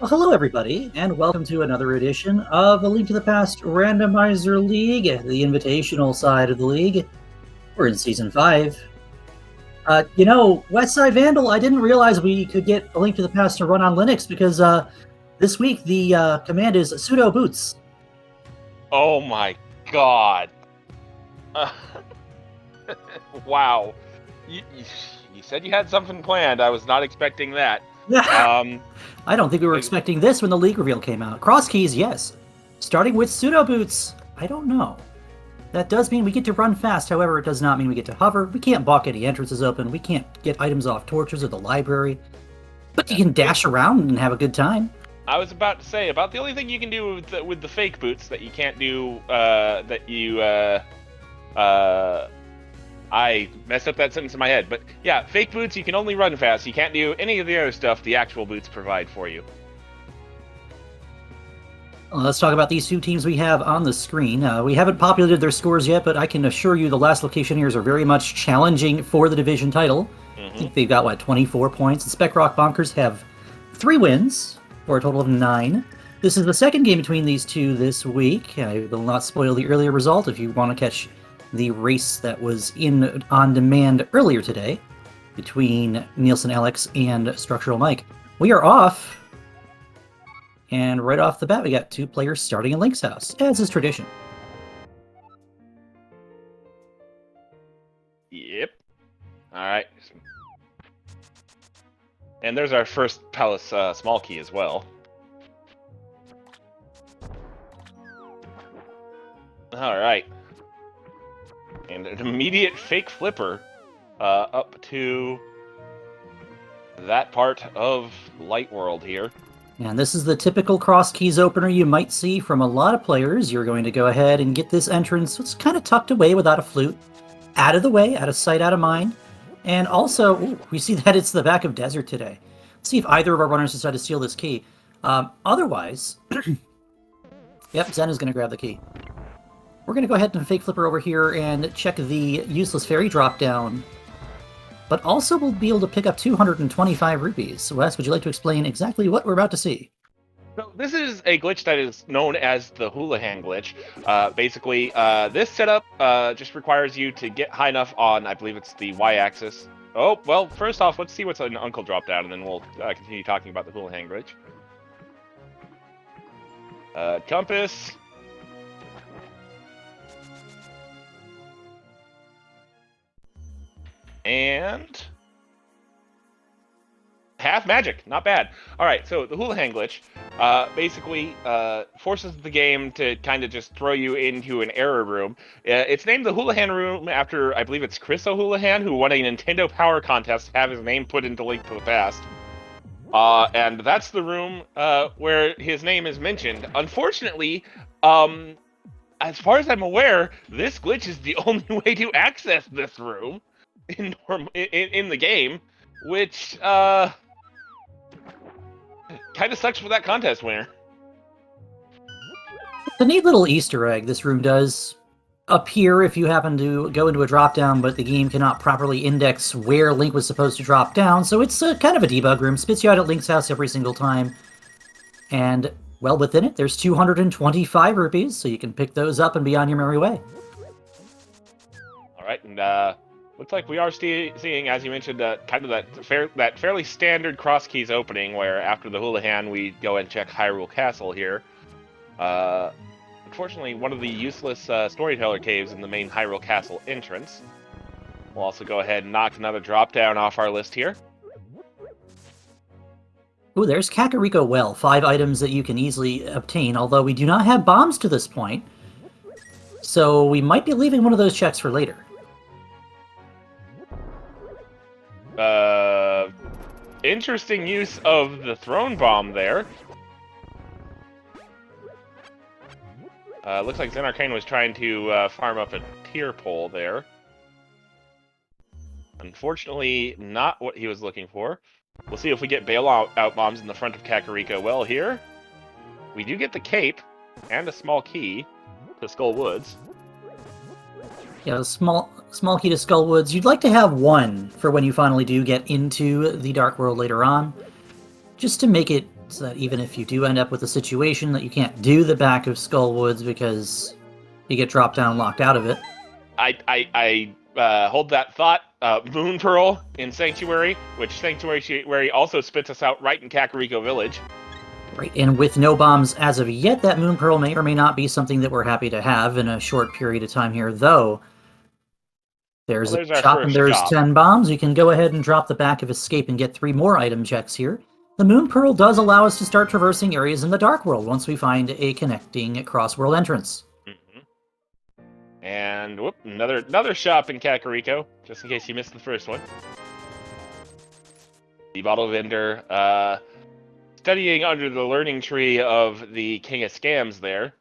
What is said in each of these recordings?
Well, hello, everybody, and welcome to another edition of A Link to the Past Randomizer League, the Invitational side of the league. We're in Season 5. Westside Vandal, I didn't realize we could get A Link to the Past to run on Linux because this week the command is sudo boots. Oh my god. Wow. You said you had something planned. I was not expecting that. I don't think we were expecting this when the league reveal came out. Cross keys, yes. Starting with sudo boots, I don't know. That does mean we get to run fast, however, it does not mean we get to hover. We can't block any entrances open. We can't get items off torches or the library. But you can dash around and have a good time. I was about to say, about the only thing you can do with the fake boots that you can't do, I messed up that sentence in my head. But yeah, fake boots, you can only run fast. You can't do any of the other stuff the actual boots provide for you. Well, let's talk about these two teams we have on the screen. We haven't populated their scores yet, but I can assure you the last Locationeers are very much challenging for the division title. I think they've got, 24 points. The Spec Bonkers have 3 wins for a total of 9. This is the second game between these two this week. I will not spoil the earlier result if you want to catch the race that was on demand earlier today between Nielsen Alex and Structural Mike. We are off. And right off the bat, we got 2 players starting in Link's house, as is tradition. Yep. Alright. And there's our first Palace small key as well. Alright. And an immediate fake flipper up to that part of Light World here. And this is the typical cross keys opener you might see from a lot of players. You're going to go ahead and get this entrance. It's kind of tucked away without a flute. Out of the way, out of sight, out of mind. And also, we see that it's the back of Desert today. Let's see if either of our runners decide to steal this key. Otherwise, yep, Zen is going to grab the key. We're going to go ahead and fake flipper over here and check the useless fairy drop down. But also we'll be able to pick up 225 rupees. Wes, would you like to explain exactly what we're about to see? So this is a glitch that is known as the hula-hand glitch. Basically, this setup just requires you to get high enough on, I believe it's the y-axis. Oh, well, first off, let's see what's an Uncle drop down, and then we'll continue talking about the hula-hand glitch. Compass. And half magic, not bad. All right, so the hula-hand glitch basically forces the game to kind of just throw you into an error room. It's named the Hula-hand room after, I believe it's Chris O'Houlihan, who won a Nintendo Power Contest to have his name put into Link to the Past. And that's the room where his name is mentioned. Unfortunately, as far as I'm aware, this glitch is the only way to access this room in the game, which kind of sucks for that contest winner. It's a neat little Easter egg this room does appear if you happen to go into a drop down, but the game cannot properly index where Link was supposed to drop down, so it's kind of a debug room. Spits you out at Link's house every single time. And, well, within it, there's 225 rupees, so you can pick those up and be on your merry way. Alright, and looks like we are seeing, as you mentioned, kind of that fairly standard cross keys opening, where after the hula-hand we go and check Hyrule Castle here. Unfortunately, one of the useless storyteller caves in the main Hyrule Castle entrance. We'll also go ahead and knock another drop down off our list here. Ooh, there's Kakariko Well, 5 items that you can easily obtain, although we do not have bombs to this point. So we might be leaving one of those checks for later. Interesting use of the throne bomb there. Looks like Zen Arcane was trying to farm up a tier pole there. Unfortunately, not what he was looking for. We'll see if we get bailout bombs in the front of Kakariko Well here. We do get the cape and a small key to Skull Woods. Yeah, small key to Skullwoods. You'd like to have one for when you finally do get into the Dark World later on, just to make it so that even if you do end up with a situation that you can't do the back of Skullwoods because you get dropped down and locked out of it. I hold that thought. Moon Pearl in Sanctuary, which Sanctuary also spits us out right in Kakariko Village. Right, and with no bombs as of yet, that Moon Pearl may or may not be something that we're happy to have in a short period of time here, though. There's a shop and there's 10 bombs. You can go ahead and drop the back of Escape and get 3 more item checks here. The Moon Pearl does allow us to start traversing areas in the Dark World once we find a connecting cross-world entrance. And whoop, another shop in Kakariko, just in case you missed the first one. The bottle vendor, studying under the learning tree of the King of Scams there.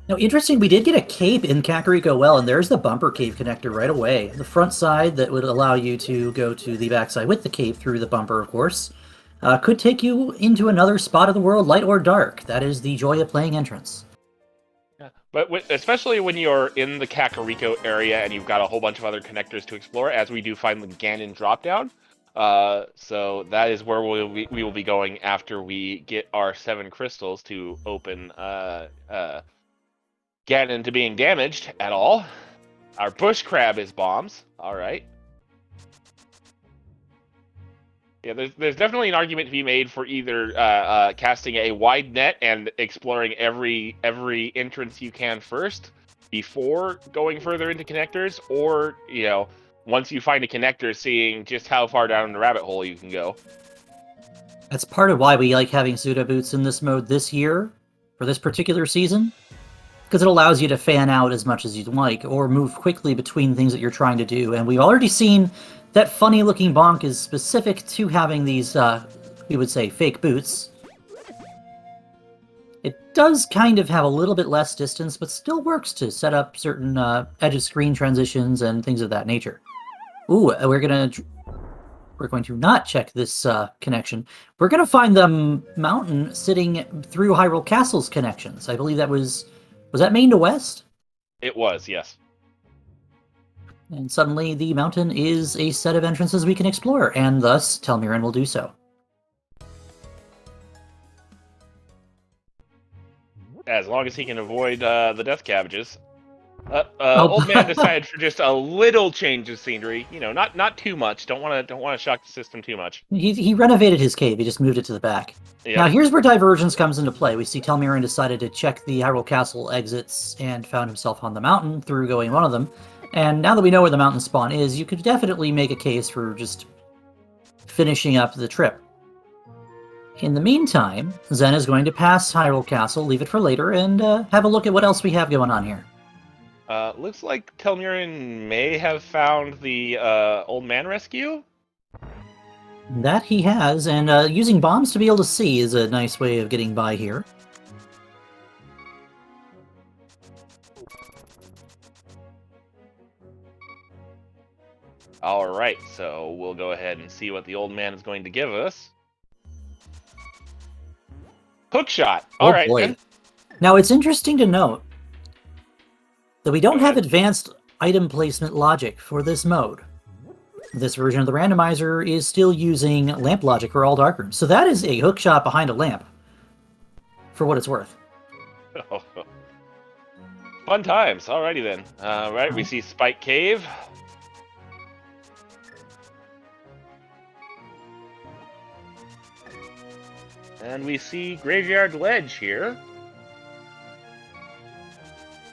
Now, interesting, we did get a cave in Kakariko Well, and there's the bumper cave connector right away. The front side that would allow you to go to the backside with the cave through the bumper, of course, could take you into another spot of the world, light or dark. That is the joy of playing entrance. Yeah, but especially when you're in the Kakariko area and you've got a whole bunch of other connectors to explore, as we do find the Ganon dropdown. So that is where we will be going after we get our 7 crystals to open Ganon to being damaged at all. Our bush crab is bombs. All right. Yeah, there's definitely an argument to be made for either casting a wide net and exploring every entrance you can first before going further into connectors, or once you find a connector, seeing just how far down the rabbit hole you can go. That's part of why we like having pseudo boots in this mode this year for this particular season, because it allows you to fan out as much as you'd like or move quickly between things that you're trying to do. And we've already seen that funny-looking bonk is specific to having these, we would say, fake boots. It does kind of have a little bit less distance, but still works to set up certain edge-of-screen transitions and things of that nature. Ooh, we're going to not check this connection. We're going to find the mountain sitting through Hyrule Castle's connections. I believe that was that main to west? It was, yes. And suddenly the mountain is a set of entrances we can explore, and thus Telmiran will do so. As long as he can avoid the death cabbages. Old man decided for just a little change of scenery. Not too much. Don't want to shock the system too much. He renovated his cave. He just moved it to the back. Yep. Now here's where divergence comes into play. We see Telmiran decided to check the Hyrule Castle exits and found himself on the mountain through going one of them. And now that we know where the mountain spawn is, you could definitely make a case for just finishing up the trip. In the meantime, Zen is going to pass Hyrule Castle, leave it for later, and have a look at what else we have going on here. Looks like Telmiran may have found the old man rescue. That he has, and using bombs to be able to see is a nice way of getting by here. Alright, so we'll go ahead and see what the old man is going to give us. Hookshot! Alright, then. Now it's interesting to note that we don't have advanced item placement logic for this mode. This version of the randomizer is still using lamp logic for all dark rooms. So that is a hookshot behind a lamp, for what it's worth. Fun times. Alrighty then. Right, we see Spike Cave. And we see Graveyard Ledge here.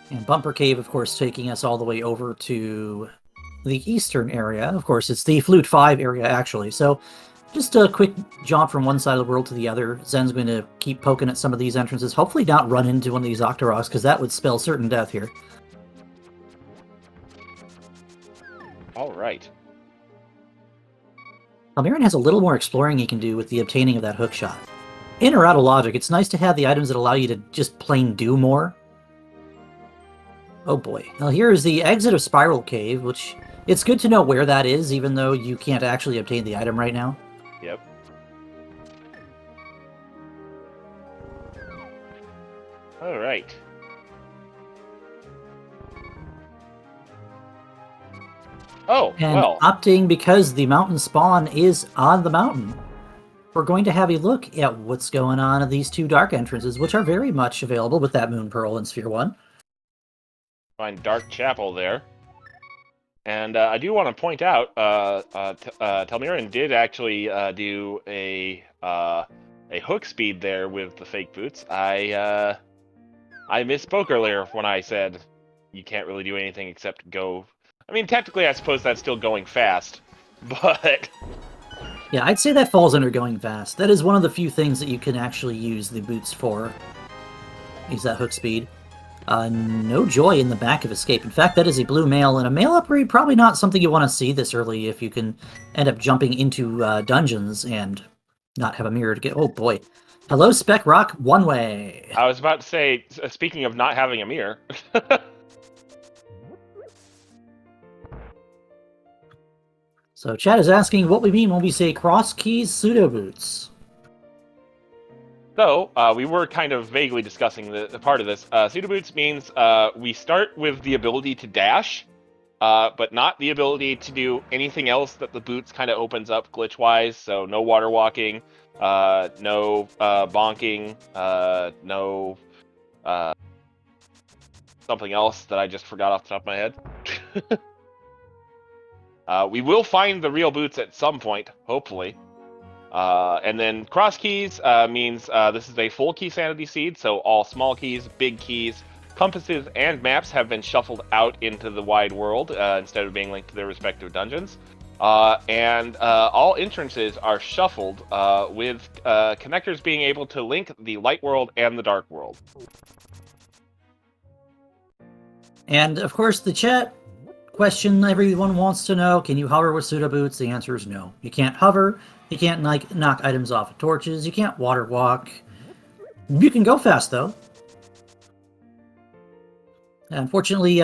And Bumper Cave, of course, taking us all the way over to the eastern area. Of course, it's the Flute 5 area, actually. So just a quick jaunt from one side of the world to the other. Zen's going to keep poking at some of these entrances. Hopefully not run into one of these Octoroks, because that would spell certain death here. All right. Telmiran has a little more exploring he can do with the obtaining of that hookshot. In or out of logic, it's nice to have the items that allow you to just plain do more. Oh boy. Now here is the exit of Spiral Cave, which it's good to know where that is, even though you can't actually obtain the item right now. Yep. All right. Oh, and well. Opting because the mountain spawn is on the mountain. we're going to have a look at what's going on at these two dark entrances, which are very much available with that Moon Pearl in Sphere 1. Find Dark Chapel there. And I do want to point out, Telmiran did actually do a hook speed there with the fake boots. I misspoke earlier when I said you can't really do anything except go. I mean, technically, I suppose that's still going fast, but Yeah, I'd say that falls under going fast. That is one of the few things that you can actually use the boots for. Use that hook speed. No joy in the back of Escape. In fact, that is a blue mail, and a mail upgrade probably not something you want to see this early if you can end up jumping into dungeons and not have a mirror to get... Oh boy. Hello, Spec Rock, one way. I was about to say, speaking of not having a mirror. So chat is asking what we mean when we say cross keys pseudo boots. So, we were kind of vaguely discussing the part of this. Pseudo boots means we start with the ability to dash, but not the ability to do anything else that the boots kind of opens up glitch-wise. So no water walking, no bonking, no something else that I just forgot off the top of my head. We will find the real boots at some point, hopefully. And then cross keys means this is a full key sanity seed, so all small keys, big keys, compasses, and maps have been shuffled out into the wide world instead of being linked to their respective dungeons. And all entrances are shuffled with connectors being able to link the light world and the dark world. And of course, the chat question everyone wants to know, can you hover with pseudo boots? The answer is no. You can't hover, you can't knock items off of torches, you can't water walk. You can go fast, though. Unfortunately,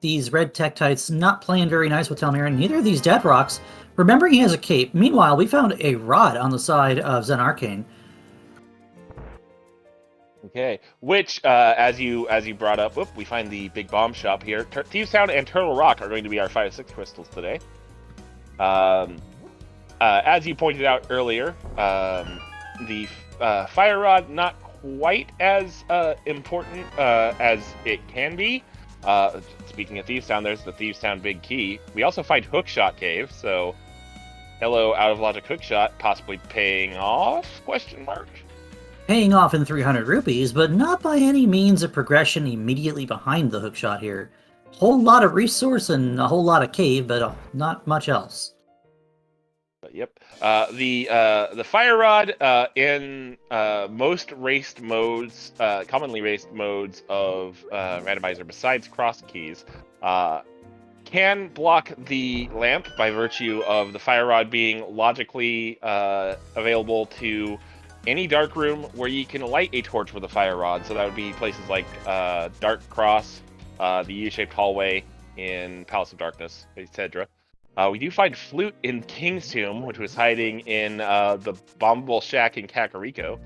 these red Tektites not playing very nice with Telmiran. Neither of these Dead Rocks. Remembering he has a cape. Meanwhile, we found a rod on the side of Zen Arcane. Okay, which, as you brought up, we find the big bomb shop here. Thieves Town and Turtle Rock are going to be our 5-6 crystals today. As you pointed out earlier, the fire rod not quite as important as it can be. Speaking of Thieves Town, there's the Thieves Town big key. We also find Hookshot Cave, so hello, out of logic Hookshot, possibly paying off? Question mark. Paying off in 300 rupees, but not by any means a progression immediately behind the hookshot here. Whole lot of resource and a whole lot of cave, but not much else. Yep. The fire rod in most raced modes, commonly raced modes of randomizer besides cross keys, can block the lamp by virtue of the fire rod being logically available to any dark room where you can light a torch with a fire rod. So that would be places like Dark Cross, the U-shaped hallway in Palace of Darkness, etc. We do find Flute in King's Tomb, which was hiding in the Bombable Shack in Kakariko.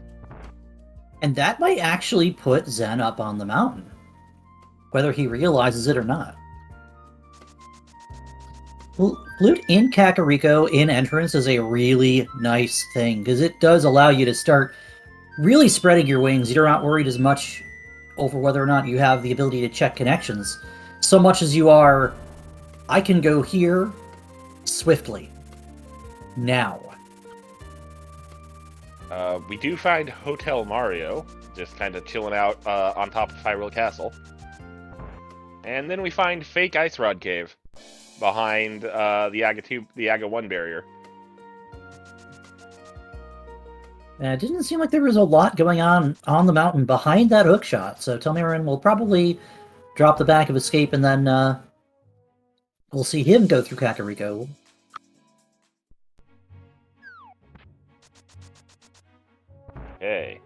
And that might actually put Zen up on the mountain, whether he realizes it or not. Flute in Kakariko in entrance is a really nice thing, because it does allow you to start really spreading your wings. You're not worried as much over whether or not you have the ability to check connections, so much as you are, I can go here swiftly. Now. We do find Hotel Mario, just kind of chilling out on top of Hyrule Castle. And then we find Fake Ice Rod Cave behind the Aga 1 barrier. It didn't seem like there was a lot going on the mountain behind that hookshot, so Telmiran will probably drop the back of Escape, and then we'll see him go through Kakariko. Okay.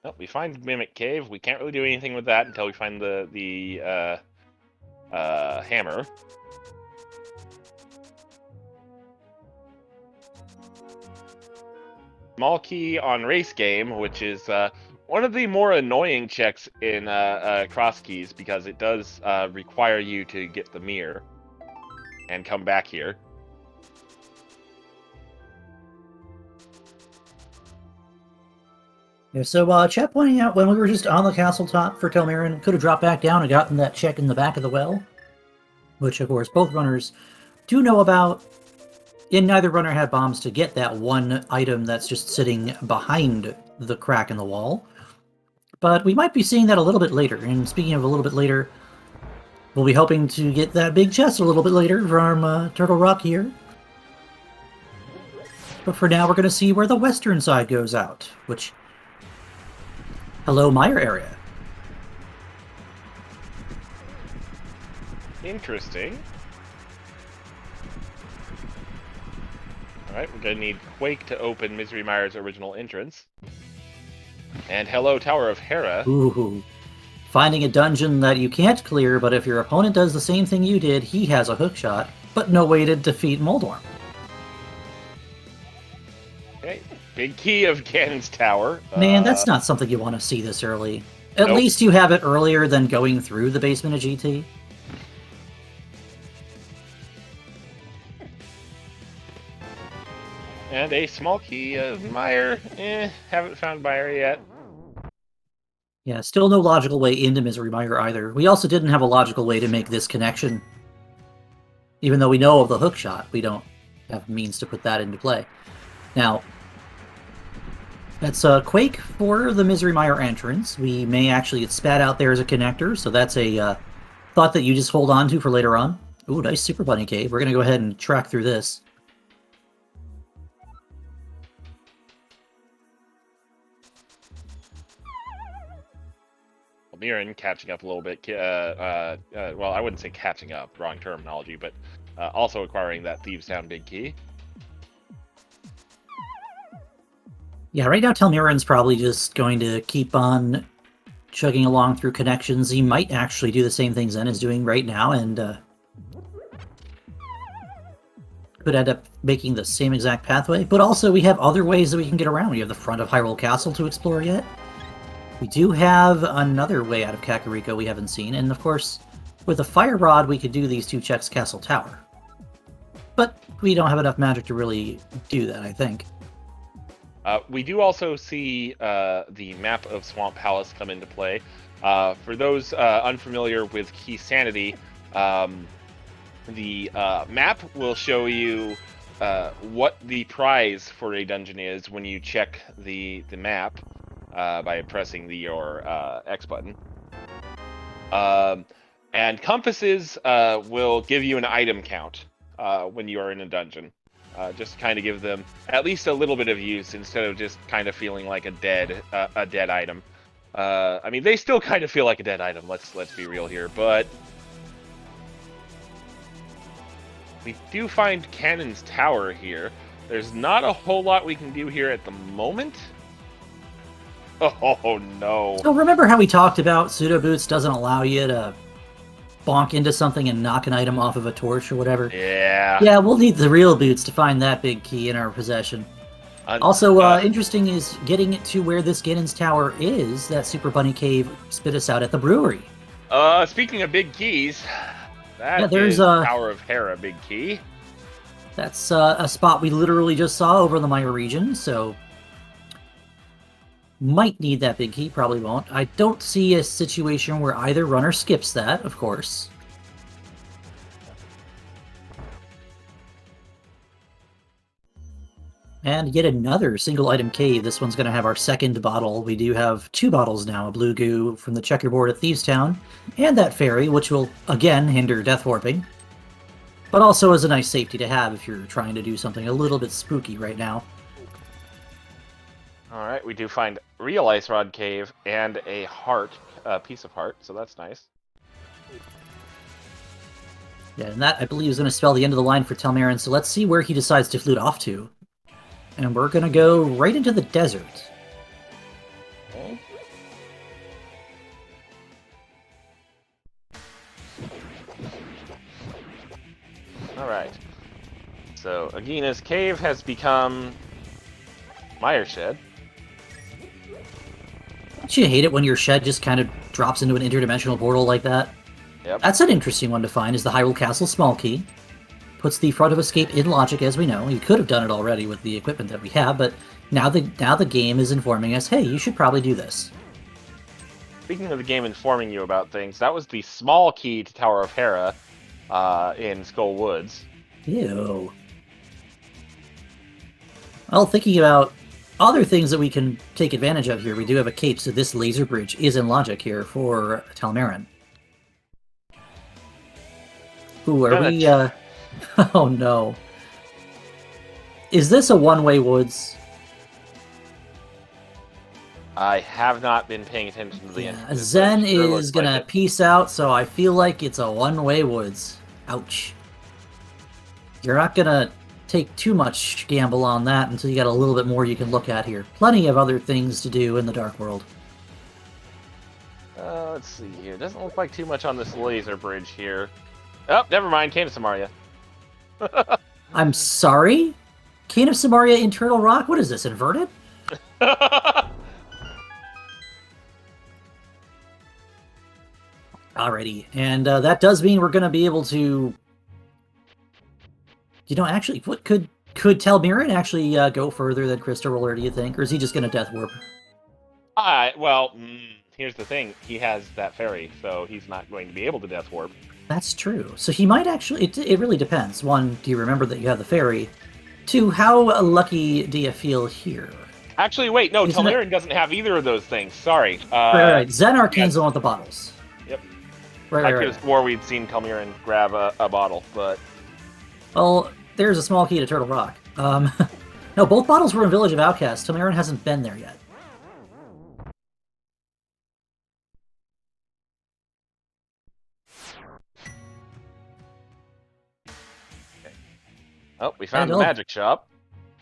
Oh, we find Mimic Cave. We can't really do anything with that until we find the hammer. Small key on race game, which is one of the more annoying checks in cross keys, because it does require you to get the mirror and come back here. Yeah, so Chet pointing out when we were just on the castle top for Telmarin, could have dropped back down and gotten that check in the back of the well, which of course both runners do know about. And neither runner had bombs to get that one item that's just sitting behind the crack in the wall. But we might be seeing that a little bit later. And speaking of a little bit later, we'll be hoping to get that big chest a little bit later from Turtle Rock here. But for now, we're going to see where the western side goes out, which... Hello, Meyer area. Interesting. Alright, we're going to need Quake to open Misery Meyer's original entrance. And hello, Tower of Hera. Ooh. Finding a dungeon that you can't clear, but if your opponent does the same thing you did, he has a hookshot, but no way to defeat Moldorm. Okay, big key of Ganon's Tower. Man, that's not something you want to see this early. At Nope. least you have it earlier than going through the basement of GT. And a small key of Meyer. Haven't found Meyer yet. Yeah, still no logical way into Misery Mire either. We also didn't have a logical way to make this connection. Even though we know of the hookshot, we don't have means to put that into play. Now, that's Quake for the Misery Mire entrance. We may actually get spat out there as a connector, so that's a thought that you just hold on to for later on. Ooh, nice Super Bunny Cave. We're going to go ahead and track through this. Mirren catching up a little bit. Well, I wouldn't say catching up, wrong terminology, but also acquiring that Thieves Town big key. Yeah, right now Telmiran's probably just going to keep on chugging along through connections. He might actually do the same thing Zen is doing right now, and could end up making the same exact pathway. But also, we have other ways that we can get around. We have the front of Hyrule Castle to explore yet. We do have another way out of Kakariko we haven't seen, and of course, with a Fire Rod, we could do these two checks Castle Tower. But we don't have enough magic to really do that, I think. We do also see the map of Swamp Palace come into play. For those unfamiliar with Key Sanity, the map will show you what the prize for a dungeon is when you check the map by pressing your X button. And compasses will give you an item count when you are in a dungeon. Just to kind of give them at least a little bit of use instead of just kind of feeling like a dead item. I mean, they still kind of feel like a dead item. Let's be real here, but we do find Ganon's Tower here. There's not a whole lot we can do here at the moment. Oh no! So remember how we talked about Pseudo Boots doesn't allow you to bonk into something and knock an item off of a torch or whatever? Yeah. Yeah, we'll need the real boots to find that big key in our possession. Also, interesting is getting it to where this Ganon's Tower is. That Super Bunny Cave spit us out at the brewery. Speaking of big keys, that there's is Tower of Hera big key. That's a spot we literally just saw over in the Maya region, so might need that big key, probably won't. I don't see a situation where either runner skips that, of course. And yet another single item cave. This one's going to have our second bottle. We do have two bottles now, a blue goo from the checkerboard at Thieves Town, and that fairy, which will again hinder death warping. But also is a nice safety to have if you're trying to do something a little bit spooky right now. Alright, we do find real Ice Rod Cave and a heart, piece of heart, so that's nice. Yeah, and that, I believe, is going to spell the end of the line for Telmarin, so let's see where he decides to flute off to. And we're going to go right into the desert. Okay. Alright. So, Agina's Cave has become Mire Shed. Don't you hate it when your shed just kind of drops into an interdimensional portal like that? Yep. That's an interesting one to find, is the Hyrule Castle small key. puts the front of escape in logic, as we know. You could have done it already with the equipment that we have, but now the game is informing us, hey, you should probably do this. Speaking of the game informing you about things, that was the small key to Tower of Hera in Skull Woods. Ew. Well, thinking about other things that we can take advantage of here, we do have a cape, so this laser bridge is in logic here for Talmarin. Ooh, are we... oh no. Is this a one-way woods? I have not been paying attention to the entrance. Zen is gonna peace out, so I feel like it's a one-way woods. Ouch. You're not gonna take too much gamble on that until you got a little bit more you can look at here. Plenty of other things to do in the Dark World. Let's see here. Doesn't look like too much on this laser bridge here. Oh, never mind. Cane of Samaria. I'm sorry? Cane of Samaria internal rock? What is this, inverted? Alrighty, and that does mean we're going to be able to... You know, actually, what could Talmiran actually go further than Crystal Roller, do you think? Or is he just going to Death Warp? Well, here's the thing. He has that fairy, so he's not going to be able to Death Warp. That's true. So he might actually... It really depends. One, do you remember that you have the fairy? Two, how lucky do you feel here? Actually, wait, no, Talmiran doesn't have either of those things. Sorry. Right. Zen Arcane's the one with the bottles. Yep. Right, I could have swore we'd seen Talmiran grab a bottle, but... Well, there's a small key to Turtle Rock. No, both bottles were in Village of Outcasts. Talmiran hasn't been there yet. Oh, we found the magic shop.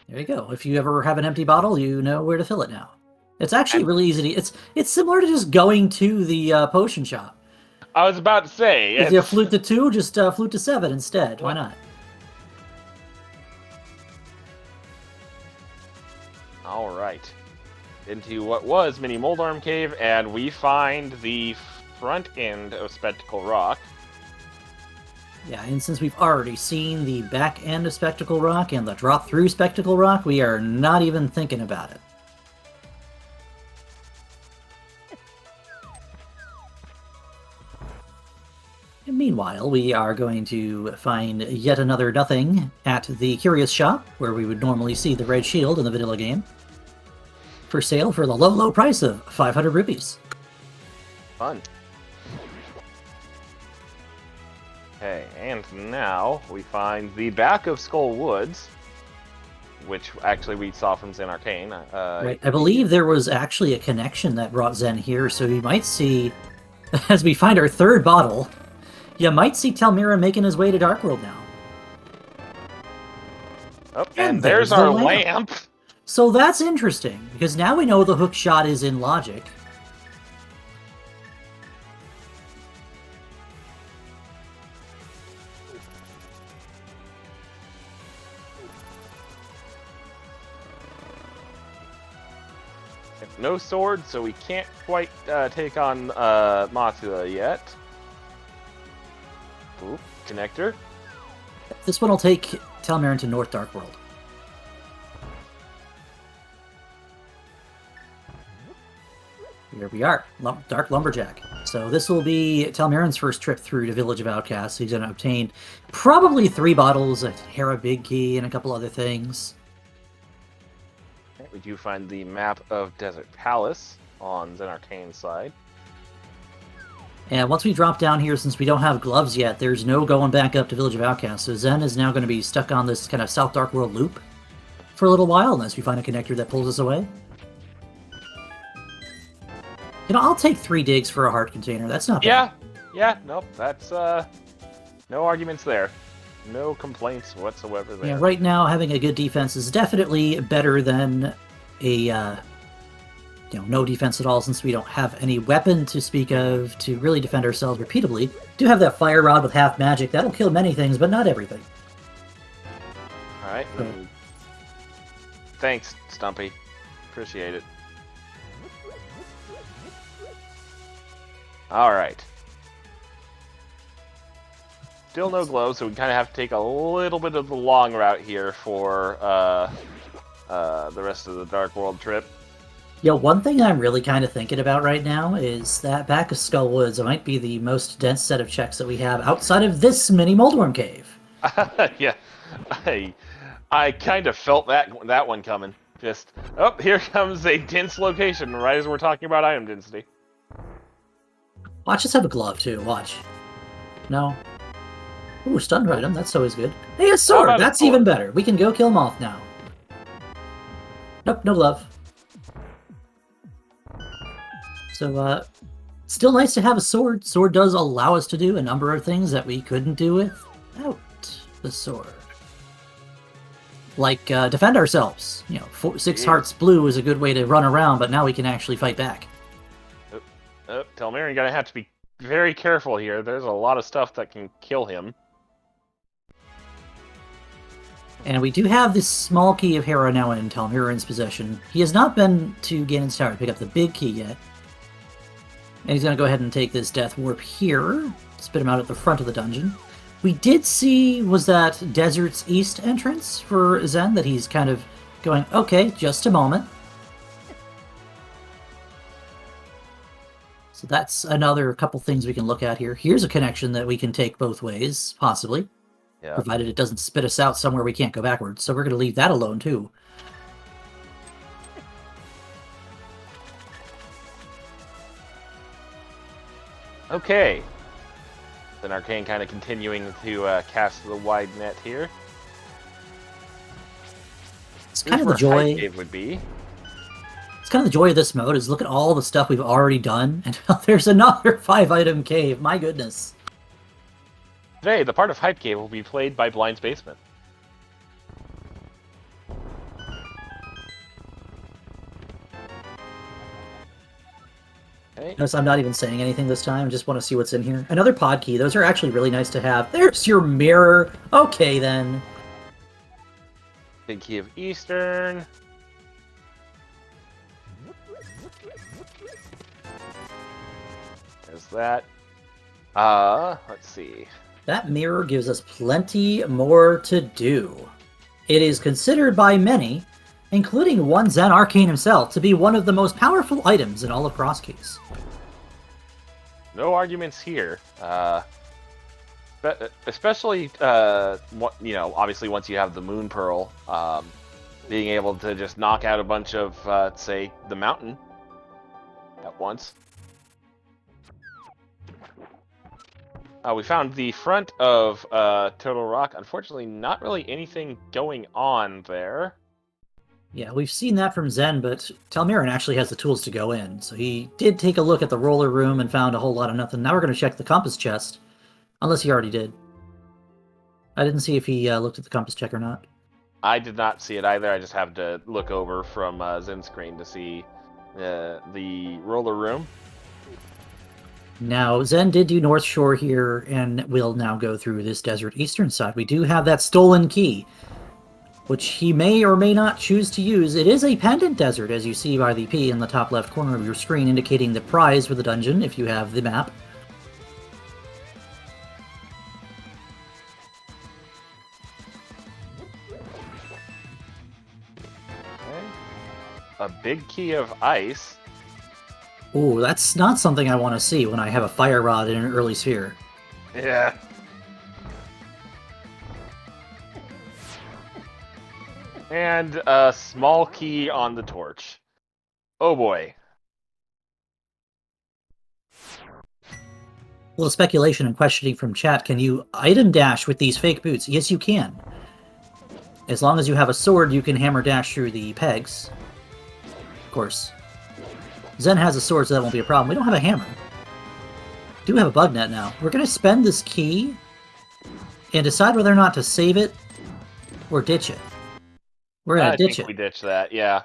There you go. If you ever have an empty bottle, you know where to fill it now. It's actually really easy to... It's similar to just going to the potion shop. I was about to say... If you flute to 2, just flute to 7 instead. Why not? Alright. Into what was Mini Moldarm Cave, and we find the front end of Spectacle Rock. Yeah, and since we've already seen the back end of Spectacle Rock and the drop through Spectacle Rock, we are not even thinking about it. And meanwhile, we are going to find yet another nothing at the Curious Shop, where we would normally see the red shield in the vanilla game, for sale for the low, low price of 500 rupees. Fun. Okay, and now we find the back of Skull Woods, which actually we saw from Zen Arcane. Right, I believe there was actually a connection that brought Zen here, so we might see, as we find our third bottle, you might see Talmiran making his way to Dark World now. Oh, and there's our lamp. So that's interesting, because now we know the hook shot is in logic. No sword, so we can't quite take on Matsua yet. Ooh, connector. This one will take Talmiran to North Dark World. Here we are, Dark Lumberjack. So this will be Talmiran's first trip through to Village of Outcasts. He's going to obtain probably 3 bottles, a Hera Big Key, and a couple other things. We do find the map of Desert Palace on Zen Arcane's side. And once we drop down here, since we don't have gloves yet, there's no going back up to Village of Outcasts. So Zen is now going to be stuck on this kind of South Dark World loop for a little while, unless we find a connector that pulls us away. You know, I'll take 3 digs for a heart container. That's not bad. Yeah, nope, that's, no arguments there. No complaints whatsoever there. Yeah, right now, having a good defense is definitely better than a, no defense at all, since we don't have any weapon to speak of to really defend ourselves repeatably. Do have that fire rod with half magic. That'll kill many things, but not everything. Alright. Thanks, Stumpy. Appreciate it. Alright. Still no gloves, so we kind of have to take a little bit of the long route here for the rest of the Dark World trip. One thing I'm really kind of thinking about right now is that back of Skull Woods might be the most dense set of checks that we have outside of this mini Moldworm Cave. Yeah, I kind of felt that one coming. Just, oh, here comes a dense location right as we're talking about item density. Watch us have a glove too. Watch. No. Ooh, stunned item. That's always good. Hey, a sword. That's even better. We can go kill Moth now. Nope, no glove. So, still nice to have a sword. Sword does allow us to do a number of things that we couldn't do without the sword. Like, defend ourselves. 6 hearts blue is a good way to run around, but now we can actually fight back. Telmir, you're going to have to be very careful here. There's a lot of stuff that can kill him. And we do have this small key of Hera now in Telmiran's possession. He has not been to Ganon's Tower to pick up the big key yet. And he's going to go ahead and take this Death Warp here, spit him out at the front of the dungeon. We did see, was that Desert's East entrance for Zen, that he's kind of going, okay, just a moment. So that's another couple things we can look at here. Here's a connection that we can take both ways, possibly. Yeah. Provided it doesn't spit us out somewhere we can't go backwards. So we're going to leave that alone, too. Okay. Then Arcane kind of continuing to cast the wide net here. It's kind of the joy. It would be. It's kind of the joy of this mode is look at all the stuff we've already done, and there's another 5-item cave. My goodness. Today, the part of Hype Cave will be played by Blind's Basement. Okay. Notice I'm not even saying anything this time. I just want to see what's in here. Another pod key. Those are actually really nice to have. There's your mirror. Okay, then. Big Key of Eastern. There's that. Let's see. That mirror gives us plenty more to do. It is considered by many, including one Zen Arcane himself, to be one of the most powerful items in all of Crosskeys. No arguments here. Especially, obviously once you have the Moon Pearl, being able to just knock out a bunch of, say, the mountain at once. We found the front of Total Rock. Unfortunately, not really anything going on there. Yeah, we've seen that from Zen, but Telmiran actually has the tools to go in. So he did take a look at the roller room and found a whole lot of nothing. Now we're going to check the compass chest. Unless he already did. I didn't see if he looked at the compass check or not. I did not see it either. I just have to look over from Zen's screen to see the roller room. Now, Zen did do North Shore here, and we'll now go through this desert eastern side. We do have that stolen key, which he may or may not choose to use. It is a pendant desert, as you see by the P in the top left corner of your screen, indicating the prize for the dungeon, if you have the map. Okay. A big key of ice. Ooh, that's not something I want to see when I have a fire rod in an early sphere. Yeah. And a small key on the torch. Oh boy. A little speculation and questioning from chat. Can you item dash with these fake boots? Yes, you can. As long as you have a sword, you can hammer dash through the pegs. Of course. Zen has a sword, so that won't be a problem. We don't have a hammer. We do have a bug net now. We're going to spend this key and decide whether or not to save it or ditch it. We're going to ditch it. We ditch that, yeah.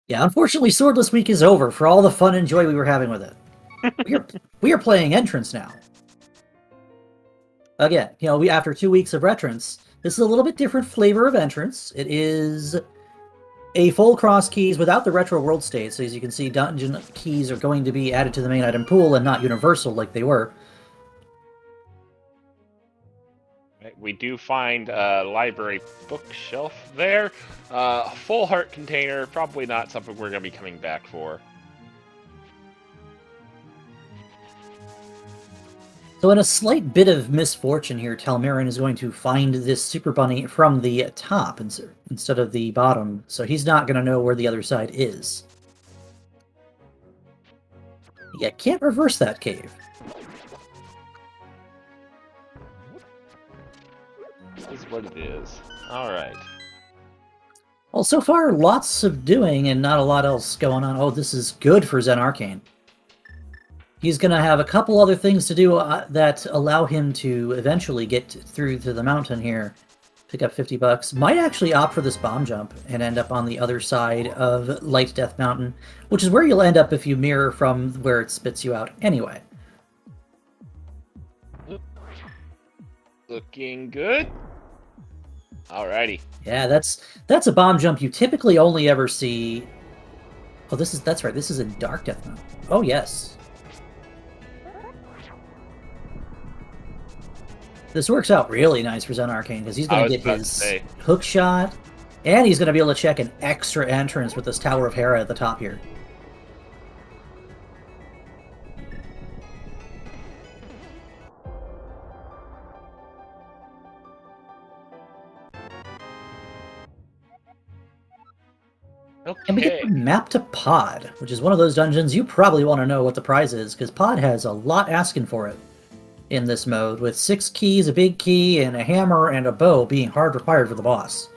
Yeah, unfortunately, Swordless Week is over for all the fun and joy we were having with it. we are playing Entrance now. Again, after 2 weeks of Retrance, this is a little bit different flavor of Entrance. It is a full cross keys without the retro world state. So as you can see, dungeon keys are going to be added to the main item pool and not universal like they were. We do find a library bookshelf there. Full heart container, probably not something we're going to be coming back for. So in a slight bit of misfortune here, Talmarin is going to find this Super Bunny from the top instead of the bottom, so he's not going to know where the other side is. Yeah, can't reverse that cave. This is what it is. Alright. Well, so far, lots of doing and not a lot else going on. Oh, this is good for Zen Arcane. He's going to have a couple other things to do that allow him to eventually get through to the mountain here. Pick up 50 bucks. Might actually opt for this bomb jump and end up on the other side of Light Death Mountain, which is where you'll end up if you mirror from where it spits you out anyway. Looking good. Alrighty. Yeah, that's a bomb jump you typically only ever see. Oh, that's right. This is in Dark Death Mountain. Oh, yes. This works out really nice for Zen Arcane because he's going to get his hook shot, and he's going to be able to check an extra entrance with this Tower of Hera at the top here. Okay. And we get the map to Pod, which is one of those dungeons you probably want to know what the prize is, because Pod has a lot asking for it in this mode, with 6 keys, a big key, and a hammer and a bow being hard required for the boss.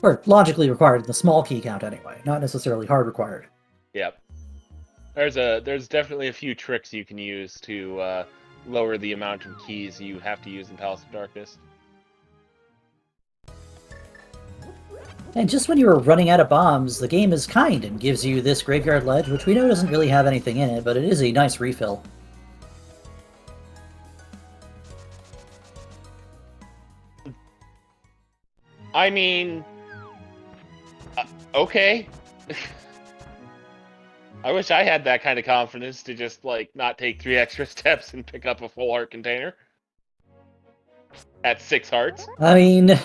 Or logically required in the small key count anyway, not necessarily hard required. Yep. There's definitely a few tricks you can use to lower the amount of keys you have to use in Palace of Darkness. And just when you were running out of bombs, the game is kind and gives you this Graveyard Ledge, which we know doesn't really have anything in it, but it is a nice refill. I mean, okay. I wish I had that kind of confidence to just, like, not take 3 extra steps and pick up a full heart container. At 6 hearts. I mean,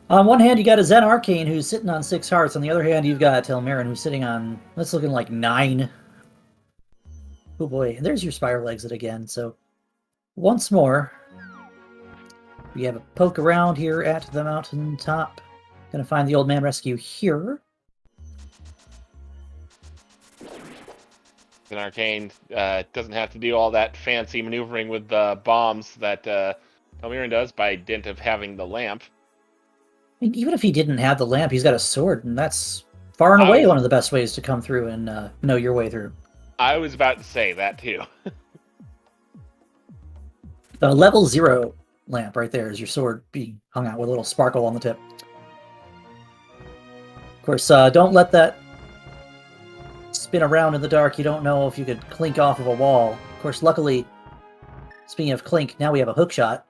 on one hand you got a Zen Arcane who's sitting on 6 hearts, on the other hand you've got Telmarin who's sitting on, that's looking like 9. Oh boy, and there's your spiral exit again, so once more, we have a poke around here at the mountaintop. Gonna find the old man rescue here. An Arcane doesn't have to do all that fancy maneuvering with the bombs that Telmiran does by dint of having the lamp. I mean, even if he didn't have the lamp, he's got a sword, and that's far and away one of the best ways to come through and know your way through. I was about to say that too. The level 0 lamp right there is your sword being hung out with a little sparkle on the tip. Of course, don't let that spin around in the dark. You don't know if you could clink off of a wall. Of course, luckily, speaking of clink, now we have a hook shot.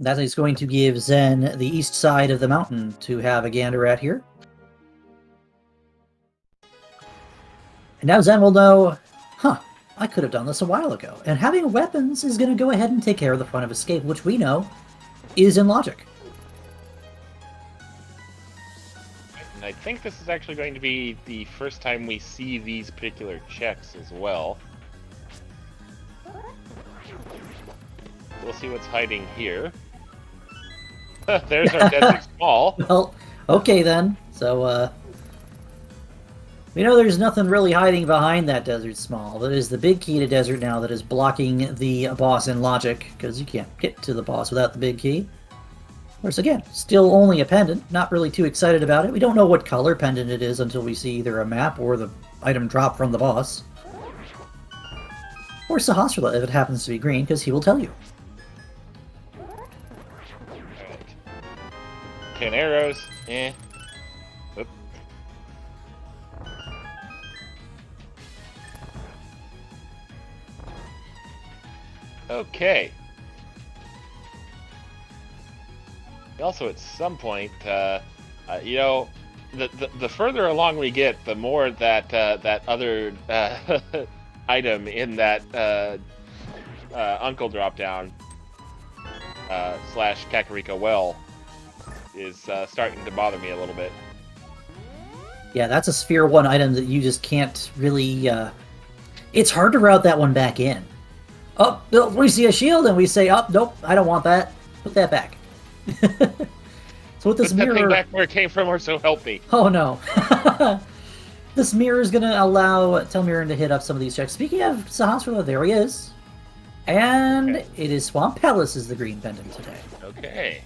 That is going to give Zen the east side of the mountain to have a gander at here. And now Zen will know, huh, I could have done this a while ago. And having weapons is going to go ahead and take care of the fun of escape, which we know is in logic. And I think this is actually going to be the first time we see these particular checks as well. We'll see what's hiding here. There's our desert small. Well, okay then. So, we know there's nothing really hiding behind that desert small. That is the big key to desert now that is blocking the boss in logic, because you can't get to the boss without the big key. Of course, again, still only a pendant. Not really too excited about it. We don't know what color pendant it is until we see either a map or the item drop from the boss. Or Sahasrara if it happens to be green, because he will tell you. 10 arrows. Eh. Oop. Okay. Also, at some point, you know, the further along we get, the more that that other item in that Uncle drop down slash Kakariko well is starting to bother me a little bit. Yeah, that's a Sphere 1 item that you just can't really... It's hard to route that one back in. Oh, no, we see a shield and we say, oh, nope, I don't want that. Put that back. So with this Put mirror... that thing back where it came from, or so help me. Oh, no. This mirror is going to allow Telmiran to hit up some of these checks. Speaking of Sahasrara, there he is. And Okay. it is Swamp Palace is the green pendant today. Okay.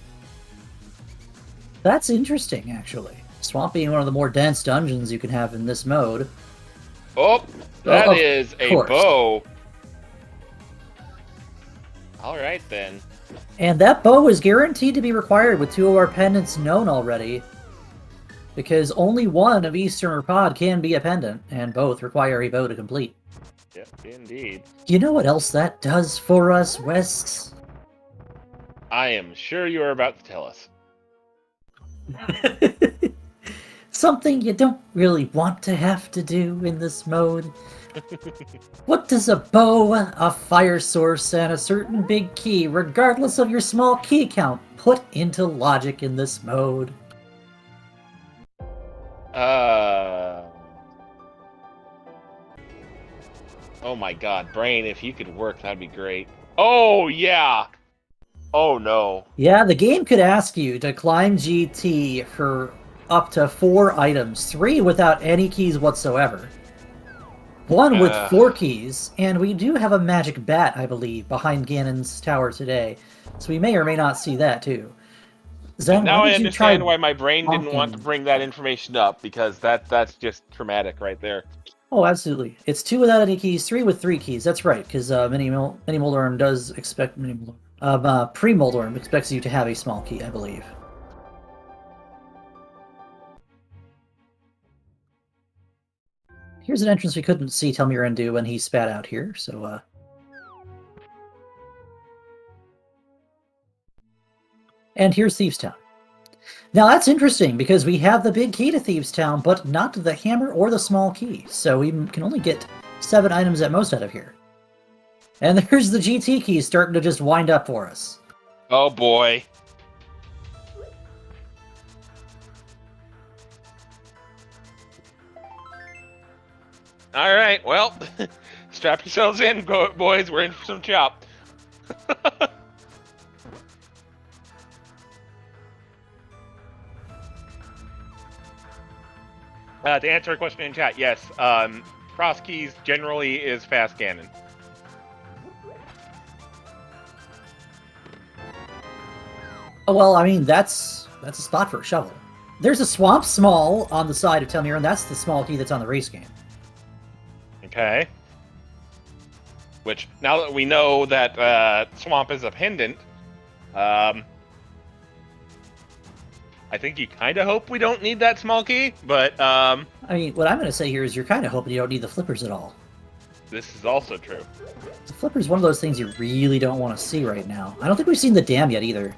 That's interesting, actually. Swamp being one of the more dense dungeons you can have in this mode. Oh, that of is a course. bow. All right, then. And that bow is guaranteed to be required with 2 of our pendants known already. Because only one of Eastern or Pod can be a pendant, and both require a bow to complete. Yep, indeed. You know what else that does for us, Wes? I am sure you are about to tell us. Something you don't really want to have to do in this mode. What does a bow, a fire source, and a certain big key, regardless of your small key count, put into logic in this mode? Oh my god, Brain, if you could work, that'd be great. Oh, yeah! Oh, no. Yeah, the game could ask you to climb GT for up to 4 items, 3 without any keys whatsoever. 1 with 4 keys, and we do have a magic bat, I believe, behind Ganon's tower today. So we may or may not see that, too. Zen, Now why I did you try understand why my brain didn't want to bonking? bring that information up, because that's just traumatic right there. Oh, absolutely. It's 2 without any keys, 3 with 3 keys. That's right, because Mini Moldorm does expect... Pre-Moldorm expects you to have a small key, I believe. Here's an entrance we couldn't see Telmiran do when he spat out here, so... And here's Thieves' Town. Now that's interesting, because we have the big key to Thieves' Town, but not the hammer or the small key, so we can only get 7 items at most out of here. And there's the GT key starting to just wind up for us. Oh boy. Alright, well, strap yourselves in, boys. We're in for some chop. To answer a question in chat, yes, cross keys generally is fast Ganon. Oh, well, I mean, that's a spot for a shovel. There's a Swamp Small on the side of Telmiran. That's the small key that's on the race game. Okay. Which, now that we know that Swamp is a pendant, I think you kind of hope we don't need that small key, but I mean, what I'm going to say here is you're kind of hoping you don't need the flippers at all. this is also true. The flipper's one of those things you really don't want to see right now. I don't think we've seen the dam yet either.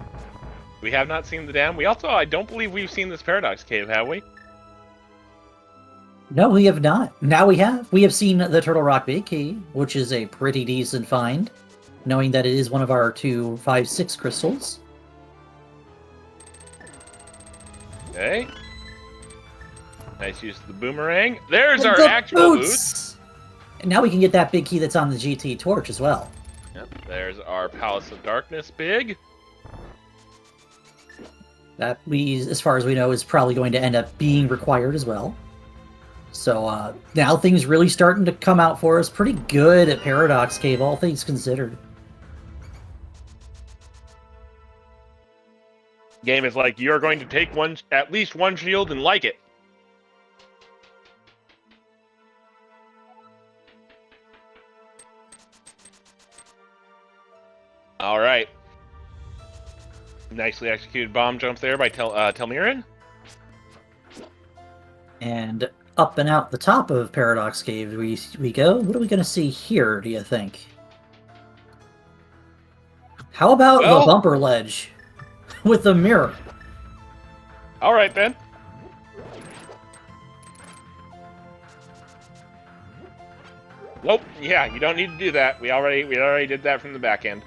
We have not seen the dam. We also, I don't believe we've seen this Paradox Cave, have we? No, we have not. Now we have. We have seen the Turtle Rock Big Key, which is a pretty decent find, knowing that it is one of our 2, 5, 6 crystals. Okay. Nice use of the boomerang. There's And our the actual boots. And now we can get that big key that's on the GT torch as well. Yep. There's our Palace of Darkness big. That, as far as we know, is probably going to end up being required as well. So now things really starting to come out for us pretty good at Paradox Cave, all things considered. Game is like, you're going to take at least one shield and like it. All right. Nicely executed bomb jump there by Telmiran. And up and out the top of Paradox Cave we go. What are we going to see here, do you think? How about the bumper ledge? with the mirror. All right, then. Nope. Yeah, you don't need to do that. We already did that from the back end.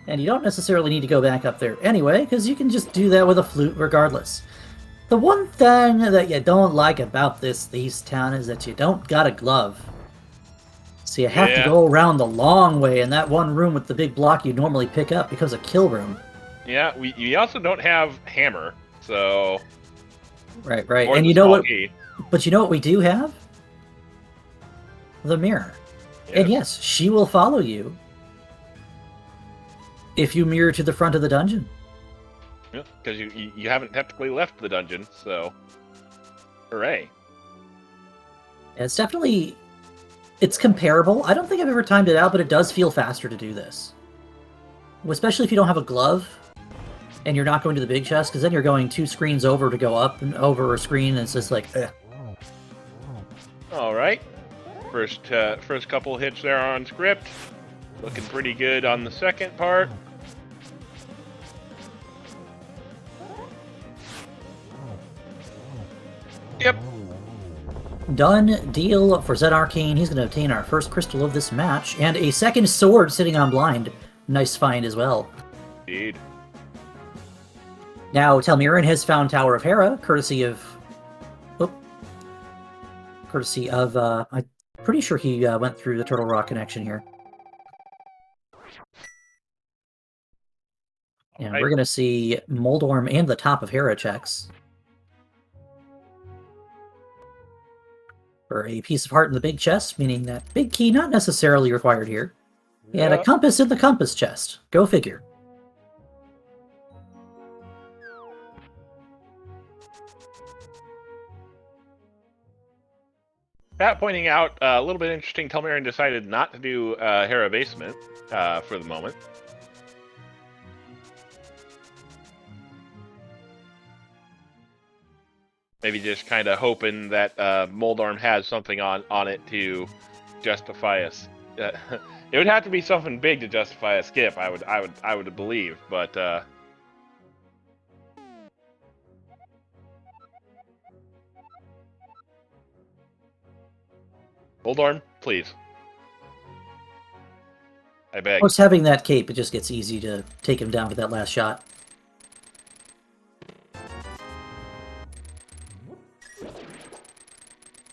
And you don't necessarily need to go back up there anyway, because you can just do that with a flute regardless. The one thing that you don't like about this Thieves' Town is that you don't got a glove. So you have to go around the long way, and that one room with the big block you normally pick up becomes a kill room. Yeah, we also don't have hammer, so... Right. And you know what? Key. But you know what we do have? The mirror. Yes. And yes, she will follow you if you mirror to the front of the dungeon. Yeah, because you haven't technically left the dungeon, so... Hooray. It's definitely... It's comparable. I don't think I've ever timed it out, but it does feel faster to do this. Especially if you don't have a glove, and you're not going to the big chest, because then you're going 2 screens over to go up and over a screen, and it's just like, ugh. Alright. First couple hits there on script. Looking pretty good on the second part. Yep. Done deal for Zed Arcane. He's going to obtain our first crystal of this match, and a second sword sitting on blind. Nice find as well. Indeed. Now, Telmiran has found Tower of Hera, courtesy of... I'm pretty sure he went through the Turtle Rock connection here. And we're going to see Moldorm and the top of Hera checks. For a piece of heart in the big chest, meaning that big key not necessarily required here. And a compass in the compass chest. Go figure. Pat pointing out, a little bit interesting, Telmiran decided not to do Hera Basement for the moment. Maybe just kind of hoping that Moldorm has something on it to justify us. It would have to be something big to justify a skip, I would believe, but Moldorm, please. I beg. Of course, having that cape, it just gets easy to take him down with that last shot.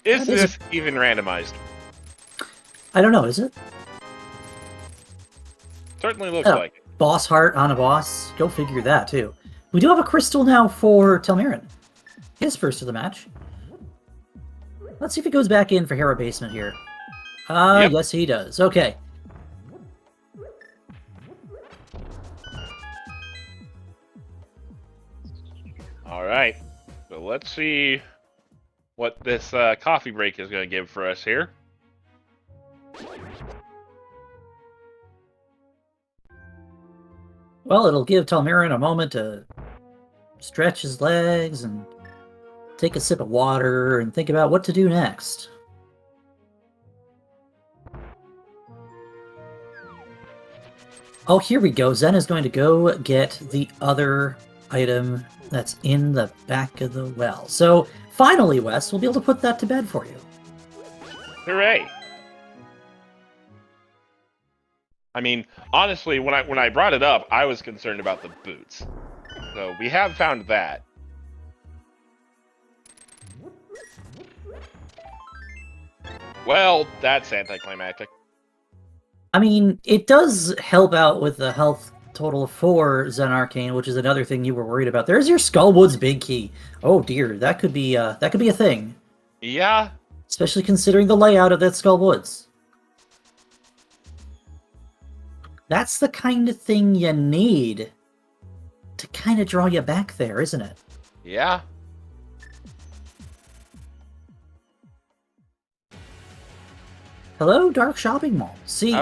Is this even randomized? I don't know, is it? Certainly looks like it. Boss heart on a boss. Go figure that, too. We do have a crystal now for Telmiran. His first of the match. Let's see if he goes back in for Hera Basement here. Yep. Yes, he does. Okay. All right. So let's see what this coffee break is going to give for us here. Well, it'll give Telmiran a moment to stretch his legs and take a sip of water and think about what to do next. Oh, here we go. Zen is going to go get the other item that's in the back of the well. So, finally, Wes, we'll be able to put that to bed for you. Hooray! I mean, honestly, when I brought it up, I was concerned about the boots. So, we have found that. Well, that's anticlimactic. I mean, it does help out with the health total for Zen Arcane, which is another thing you were worried about. There's your Skullwood's big key. Oh dear, that could be a thing. Yeah. Especially considering the layout of that Skullwoods. That's the kind of thing you need to kind of draw you back there, isn't it? Yeah. Hello, Dark Shopping Mall. See,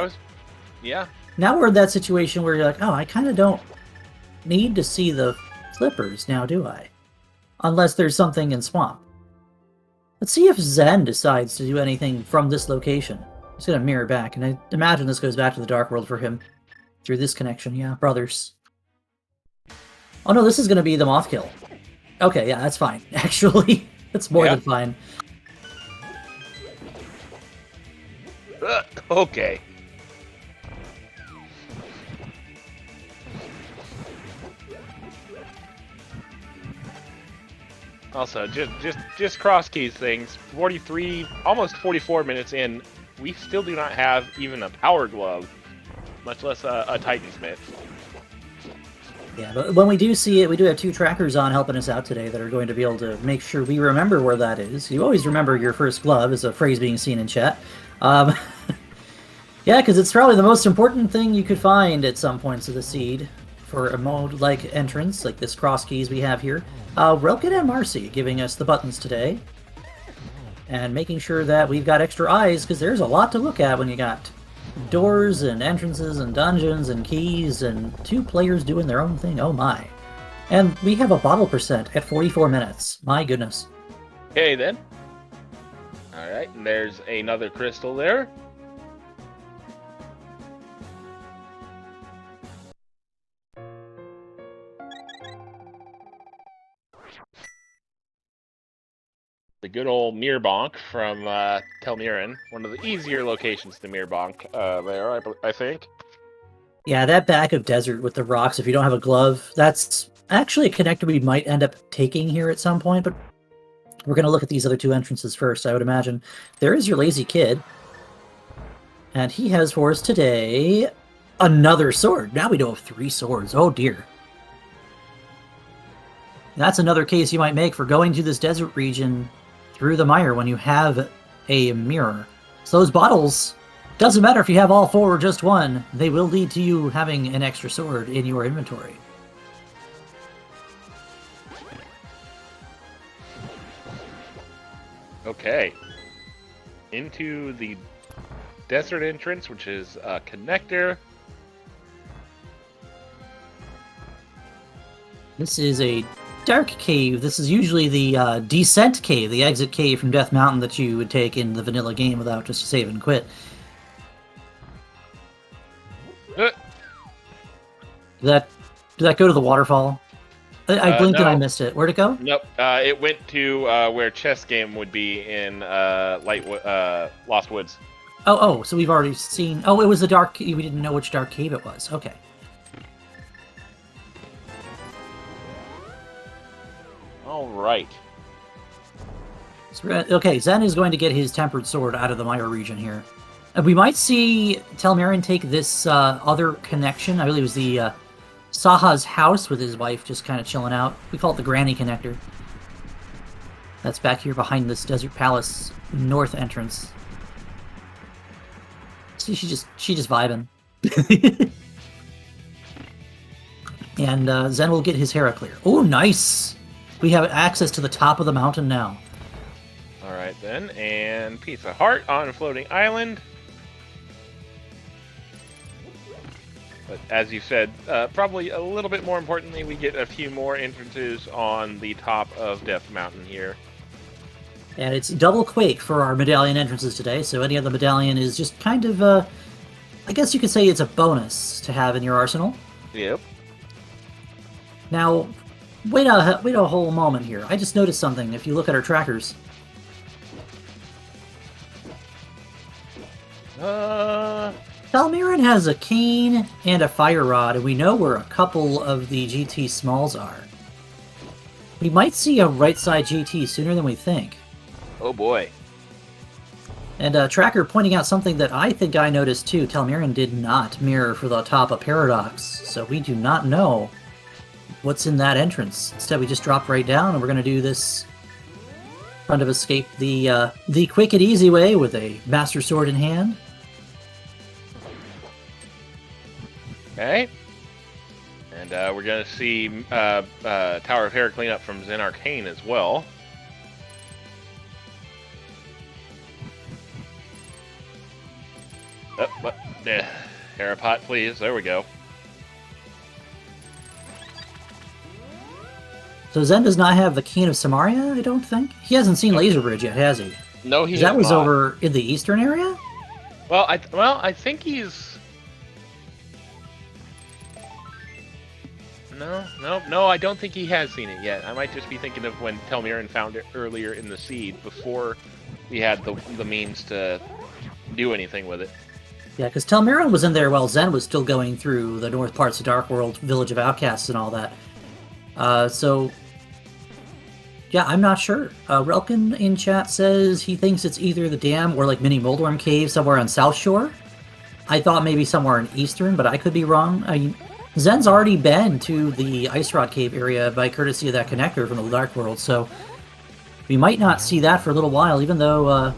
yeah. Now we're in that situation where you're like, oh, I kind of don't need to see the flippers now, do I? Unless there's something in Swamp. Let's see if Zen decides to do anything from this location. He's going to mirror back, and I imagine this goes back to the Dark World for him through this connection. Yeah, brothers. Oh no, this is going to be the moth kill. Okay, yeah, that's fine. Actually, that's more than fine. Okay. Also, just cross keys things. 43, almost 44 minutes in, we still do not have even a power glove, much less a Titan's mitt. Yeah, but when we do see it, we do have 2 trackers on helping us out today that are going to be able to make sure we remember where that is. You always remember your first glove, is a phrase being seen in chat. Yeah, because it's probably the most important thing you could find at some points of the seed for a mode-like entrance, like this cross keys we have here. Relkin and Marcy giving us the buttons today, and making sure that we've got extra eyes, because there's a lot to look at when you got doors and entrances and dungeons and keys and 2 players doing their own thing. Oh my. And we have a bottle percent at 44 minutes. My goodness. Okay, then. Alright, and there's another crystal there. The good old Mirror Bonk from Telmiran. One of the easier locations to Mirror Bonk there, I think. Yeah, that back of desert with the rocks, if you don't have a glove, that's actually a connector we might end up taking here at some point, but we're going to look at these other 2 entrances first, I would imagine. There is your lazy kid, and he has for us today another sword. Now we know of 3 swords. Oh dear. That's another case you might make for going to this desert region through the mire when you have a mirror. So those bottles, doesn't matter if you have all 4 or just 1, they will lead to you having an extra sword in your inventory. Okay. Into the desert entrance, which is a connector. This is a dark cave. This is usually the descent cave, the exit cave from Death Mountain that you would take in the vanilla game without just save and quit. Did that go to the waterfall? I blinked no. and I missed it. Where'd it go? Nope. It went to where Chess Game would be in Lost Woods. Oh, so we've already seen... Oh, it was the dark... We didn't know which dark cave it was. Okay. All right. So, okay, Zen is going to get his tempered sword out of the Mire region here. And we might see Telmarin take this other connection. I believe it was the Saha's house with his wife just kind of chilling out. We call it the Granny Connector. That's back here behind this Desert Palace north entrance. See, she just vibing. And Zen will get his hair clear. Oh, nice! We have access to the top of the mountain now. All right, then. And piece of heart on a floating island. But as you said, probably a little bit more importantly, we get a few more entrances on the top of Death Mountain here. And it's double Quake for our medallion entrances today, so any other medallion is just kind of, I guess you could say it's a bonus to have in your arsenal. Yep. Now, wait a whole moment here. I just noticed something if you look at our trackers. Telmiran has a cane and a fire rod, and we know where a couple of the GT smalls are. We might see a right side GT sooner than we think. Oh boy. And Tracker pointing out something that I think I noticed too. Telmiran did not mirror for the top of Paradox, so we do not know what's in that entrance. Instead, we just drop right down, and we're going to do this kind of escape the quick and easy way with a Master Sword in hand. Okay. And we're going to see Tower of Hair cleanup from Zen Arcane as well. Hair pot, please. There we go. So Zen does not have the Cane of Samaria, I don't think? He hasn't seen Laser Bridge yet, has he? No, he has that was not. over in the eastern area? Well, I think he's... No, I don't think he has seen it yet. I might just be thinking of when Telmiran found it earlier in the seed, before he had the means to do anything with it. Yeah, because Telmiran was in there while Zen was still going through the north parts of Dark World, Village of Outcasts, and all that. So, yeah, I'm not sure. Relkin in chat says he thinks it's either the dam or like Mini Moldworm Cave somewhere on South Shore. I thought maybe somewhere in Eastern, but I could be wrong. I mean, Zen's already been to the Ice Rod Cave area by courtesy of that connector from the Dark World, so we might not see that for a little while, even though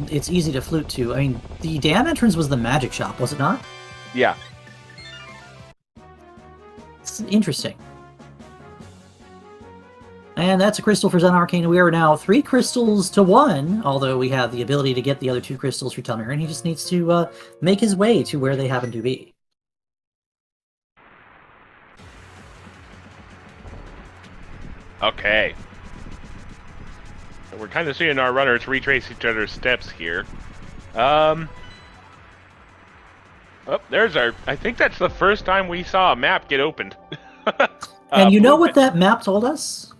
it's easy to flute to. I mean, the dam entrance was the magic shop, was it not? Yeah. It's interesting. And that's a crystal for Zen Arcane. We are now 3 crystals to 1, although we have the ability to get the other 2 crystals for Telmiran. He just needs to make his way to where they happen to be. Okay. We're kind of seeing our runners retrace each other's steps here. Oh, there's our... I think that's the first time we saw a map get opened. And you know what that map told us?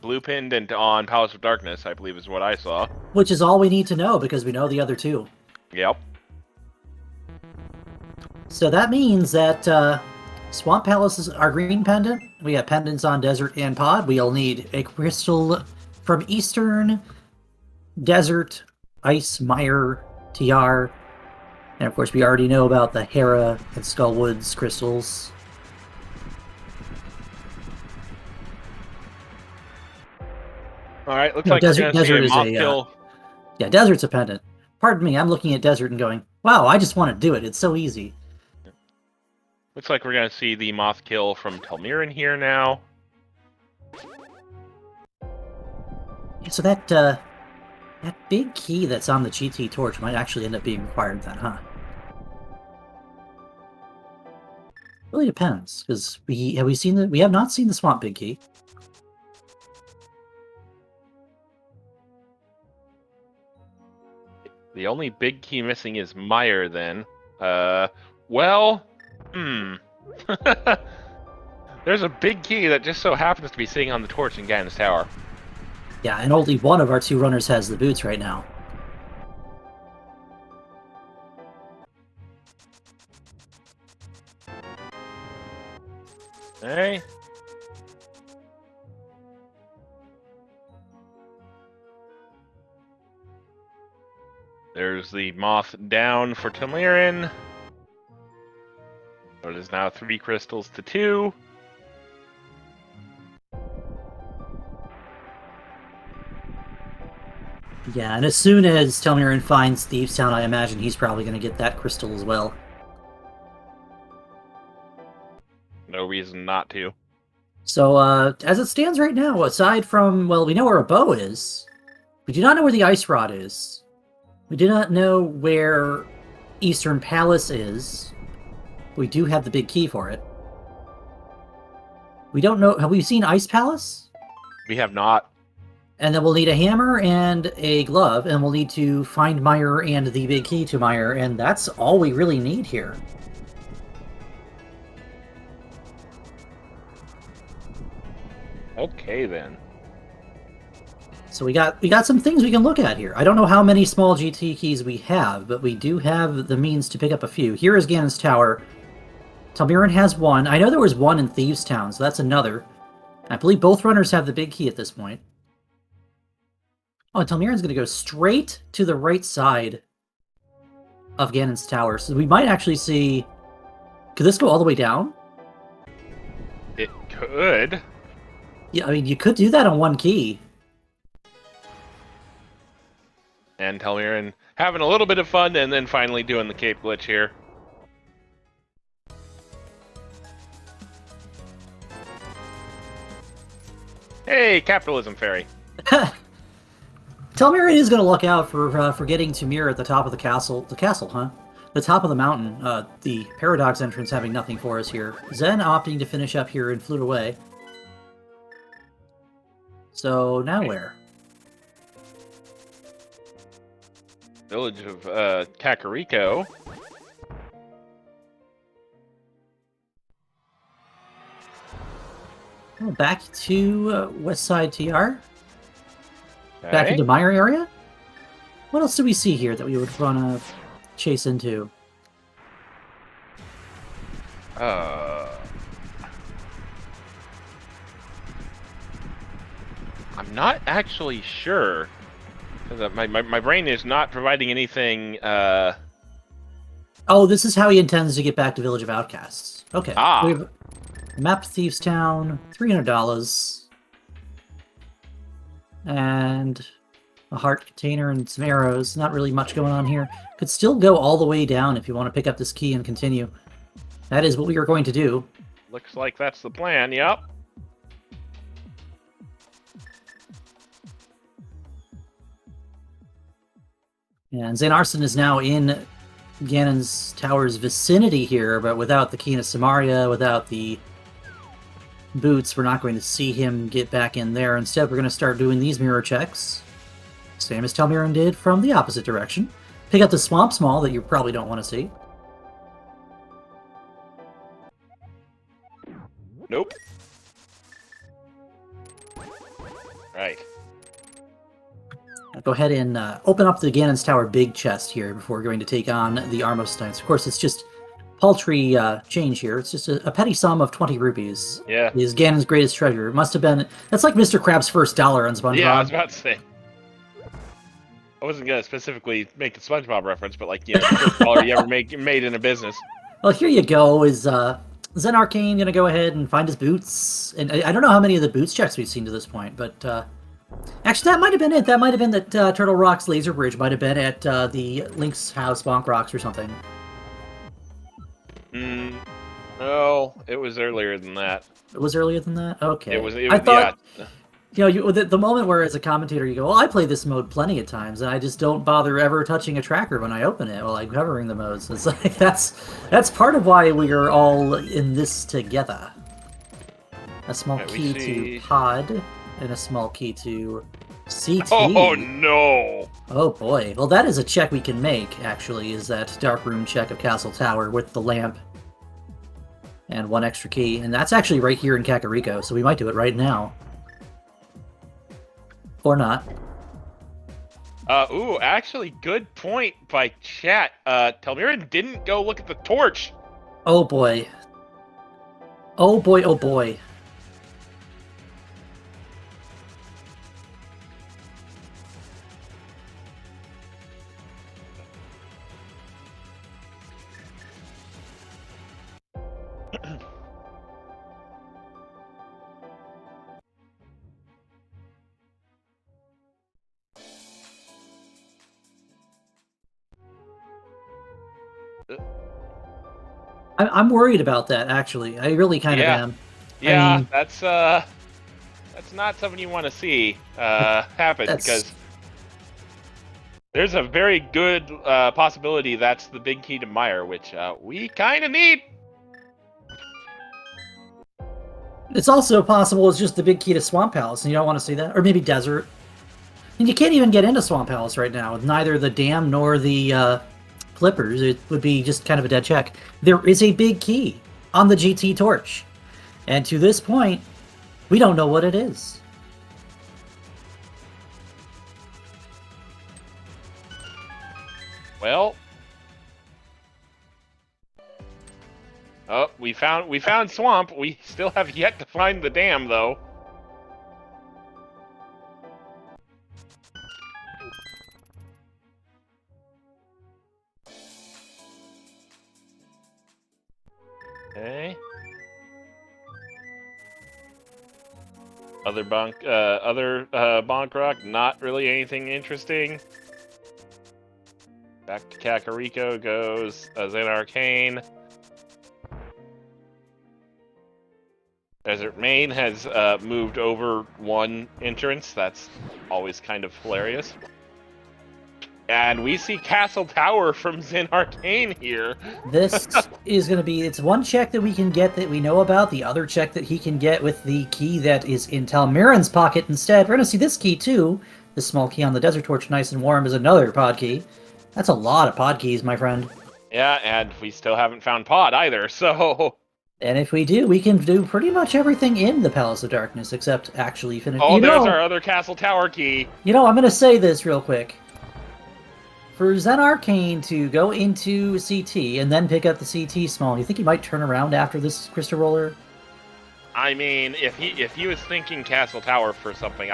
Blue Pendant on Palace of Darkness, I believe is what I saw. Which is all we need to know, because we know the other 2. Yep. So that means that Swamp Palace is our green pendant. We have pendants on Desert and Pod. We'll need a crystal from Eastern, Desert, Ice, Mire, TR. And of course, we already know about the Hera and Skullwoods crystals. Alright, looks No, like Desert we're is moth a kill. Yeah, Desert's a pendant. Pardon me, I'm looking at Desert and going, wow, I just want to do it. It's so easy. Looks like we're going to see the moth kill from Telmiran here now. So that big key that's on the GT torch might actually end up being required then, huh? Really depends, because we have not seen the Swamp Big Key. The only big key missing is Meyer then. Well, There's a big key that just so happens to be sitting on the torch in Ganon's tower. Yeah, and only one of our 2 runners has the boots right now. Hey. There's the moth down for Telmiran. So it is now 3 crystals to 2. Yeah, and as soon as Telmiran finds Thieves Town, I imagine he's probably going to get that crystal as well. No reason not to. So, as it stands right now, aside from, well, we know where a bow is. We do not know where the Ice Rod is. We do not know where Eastern Palace is. We do have the big key for it. We don't know... Have we seen Ice Palace? We have not. And then we'll need a hammer and a glove, and we'll need to find Meyer and the big key to Meyer, and that's all we really need here. Okay, then. So we got some things we can look at here. I don't know how many small GT keys we have, but we do have the means to pick up a few. Here is Ganon's Tower. Telmiran has 1. I know there was 1 in Thieves Town, so that's another. I believe both runners have the big key at this point. Oh, and Telmiran's going to go straight to the right side of Ganon's Tower. So we might actually see... Could this go all the way down? It could. Yeah, I mean, you could do that on 1 key. And Telmiran having a little bit of fun and then finally doing the cape glitch here. Hey, capitalism fairy. Telmiran is going to look out for getting to mirror at the top of the castle. The castle, huh? The top of the mountain. The Paradox entrance having nothing for us here. Zen opting to finish up here and flute away. So, now where? Village of Kakariko. Well, back to West Side TR. Back Okay. into Meyer area. What else do we see here that we would want to chase into? I'm not actually sure. Because my brain is not providing anything. Oh, this is how he intends to get back to Village of Outcasts. Okay. Ah. We have Map Thieves Town, $300. And a heart container and some arrows. Not really much going on here. Could still go all the way down if you want to pick up this key and continue. That is what we are going to do. Looks like that's the plan, yep. And Zane Arson is now in Ganon's tower's vicinity here, but without the key to Samaria, without the boots, we're not going to see him get back in there. Instead, we're going to start doing these mirror checks, same as Telmiran did from the opposite direction. Pick up the Swamp Small that you probably don't want to see. Nope. Right. Go ahead and open up the Ganon's Tower big chest here before we're going to take on the Armos Knights. Of course, it's just paltry change here. It's just a petty sum of 20 rupees. Yeah. Is Ganon's greatest treasure. It must have been... That's like Mr. Krabs' first dollar on SpongeBob. Yeah, I was about to say. I wasn't going to specifically make the SpongeBob reference, but like, yeah, the first dollar you ever made in a business. Well, here you go. Is Zen Arcane going to go ahead and find his boots? And I don't know how many of the boots checks we've seen to this point, but... Actually, that might have been it. That might have been that Turtle Rock's laser bridge might have been at the Link's house, Bonk Rocks, or something. No, it was earlier than that. It was earlier than that? Okay. It was I thought, yeah. the moment where as a commentator you go, well, I play this mode plenty of times, and I just don't bother ever touching a tracker when I open it while I'm covering the modes. It's like, that's part of why we are all in this together. A small key to pod. And a small key to CT. Oh, no! Oh, boy. Well, that is a check we can make, actually, is that dark room check of Castle Tower with the lamp. And one extra key. And that's actually right here in Kakariko, so we might do it right now. Or not. Ooh, actually, good point by chat. Telmiran didn't go look at the torch! Oh, boy. Oh, boy, oh, boy. I'm worried about that, actually. I really kind of am. Yeah, I mean, that's not something you want to see happen, because there's a very good possibility that's the big key to Meyer, which we kind of need. It's also possible it's just the big key to Swamp Palace, and you don't want to see that. Or maybe Desert. And you can't even get into Swamp Palace right now with neither the dam nor the flippers. It would be just kind of a dead check. There is a big key on the GT torch. And to this point, we don't know what it is. Well, oh, we found Swamp. We still have yet to find the dam, though. Okay. Other Bonk Rock, not really anything interesting. Back to Kakariko goes Zen Arcane. Desert Main has moved over one entrance. That's always kind of hilarious. And we see Castle Tower from Zen Arcane here. This is going to be... It's one check that we can get that we know about. The other check that he can get with the key that is in Telmiran's pocket instead. We're going to see this key, too. This small key on the Desert Torch, nice and warm, is another pod key. That's a lot of pod keys, my friend. Yeah, and we still haven't found Pod either, so... And if we do, we can do pretty much everything in the Palace of Darkness, except actually finish. Oh, there's our other castle tower key. I'm going to say this real quick. For Zen Arcane to go into CT and then pick up the CT small, you think he might turn around after this Crystal Roller? I mean, if he was thinking castle tower for something,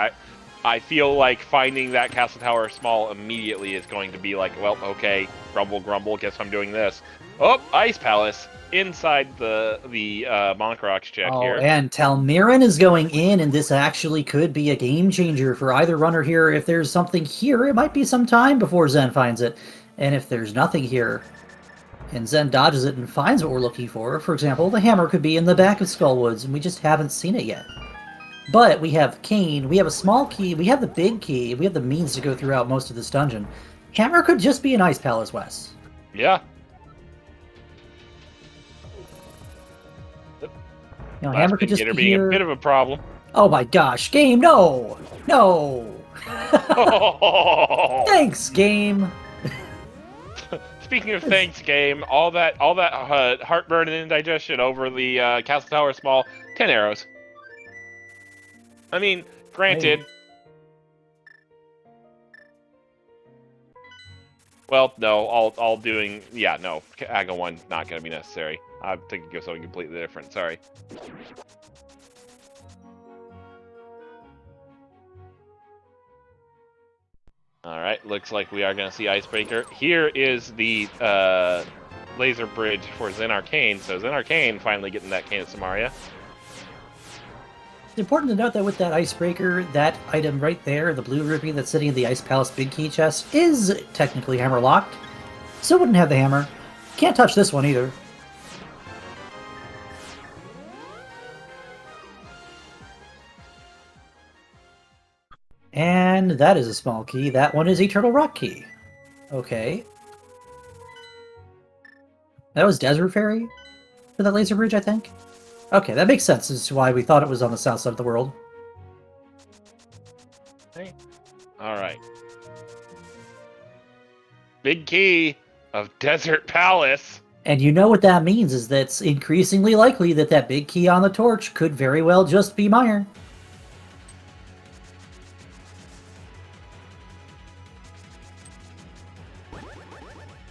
I feel like finding that castle tower small immediately is going to be like, well, okay, grumble, grumble, guess I'm doing this. Oh, Ice Palace inside the Monkrocks check here. And Talmiran is going in, and this actually could be a game changer for either runner here. If there's something here, it might be some time before Zen finds it. And if there's nothing here, and Zen dodges it and finds what we're looking for example, the hammer could be in the back of Skullwoods, and we just haven't seen it yet. But we have Kane, we have a small key, we have the big key, we have the means to go throughout most of this dungeon. Hammer could just be an Ice Palace West. Yeah. Hammer could just be being here. A bit of a problem. Oh my gosh, game, no! No! Thanks, game! Speaking of thanks, game, all that heartburn and indigestion over the Castle Tower Small, 10 arrows. I mean, granted. Hey. Well, no, all doing, yeah, no, Aga 1 not going to be necessary. I'm thinking of something completely different, sorry. Alright, looks like we are going to see Icebreaker. Here is the laser bridge for Zen Arcane, so Zen Arcane finally getting that Cane of Samaria. It's important to note that with that Icebreaker, that item right there, the blue rupee that's sitting in the Ice Palace big key chest, is technically hammer locked. Still wouldn't have the hammer. Can't touch this one either. And that is a small key. That one is Eternal Rock Key. Okay. That was Desert Fairy for that laser bridge, I think. Okay, that makes sense as to why we thought it was on the south side of the world. Okay. Alright. Big key of Desert Palace. And you know what that means is that it's increasingly likely that that big key on the torch could very well just be Meyer.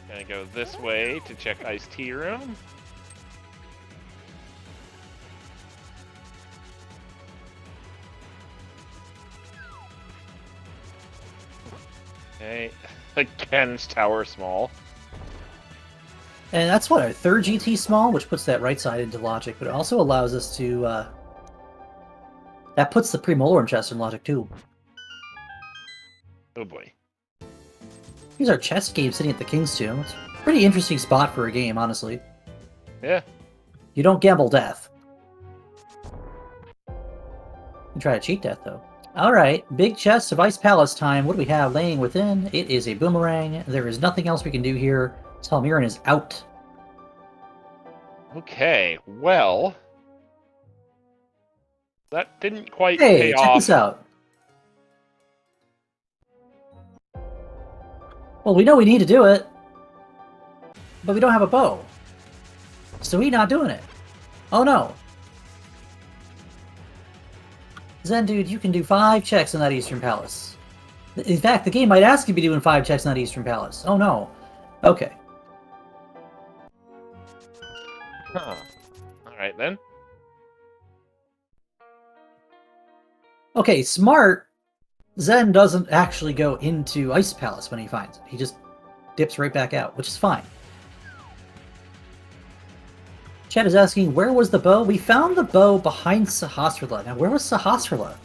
Gonna go this way to check Iced Tea Room. Okay, again, it's Tower Small. And that's what, our third GT small, which puts that right side into logic, but it also allows us to, that puts the Premolaran chest in logic too. Oh boy. Here's our chest game sitting at the King's Tomb. It's a pretty interesting spot for a game, honestly. Yeah. You don't gamble death. You try to cheat death, though. Alright, big chest of Ice Palace time. What do we have laying within? It is a boomerang. There is nothing else we can do here. Talmiran is out. Okay, well... that didn't quite pay off. Hey, check this out. Well, we know we need to do it. But we don't have a bow. So we're not doing it. Oh no. Zen dude, you can do 5 checks in that Eastern Palace. In fact, the game might ask you to be doing 5 checks in that Eastern Palace. Oh no. Okay. Huh. Alright then. Okay, smart. Zen doesn't actually go into Ice Palace when he finds it. He just dips right back out, which is fine. Chad is asking, where was the bow? We found the bow behind Sahasrara. Now, where was Sahasrara?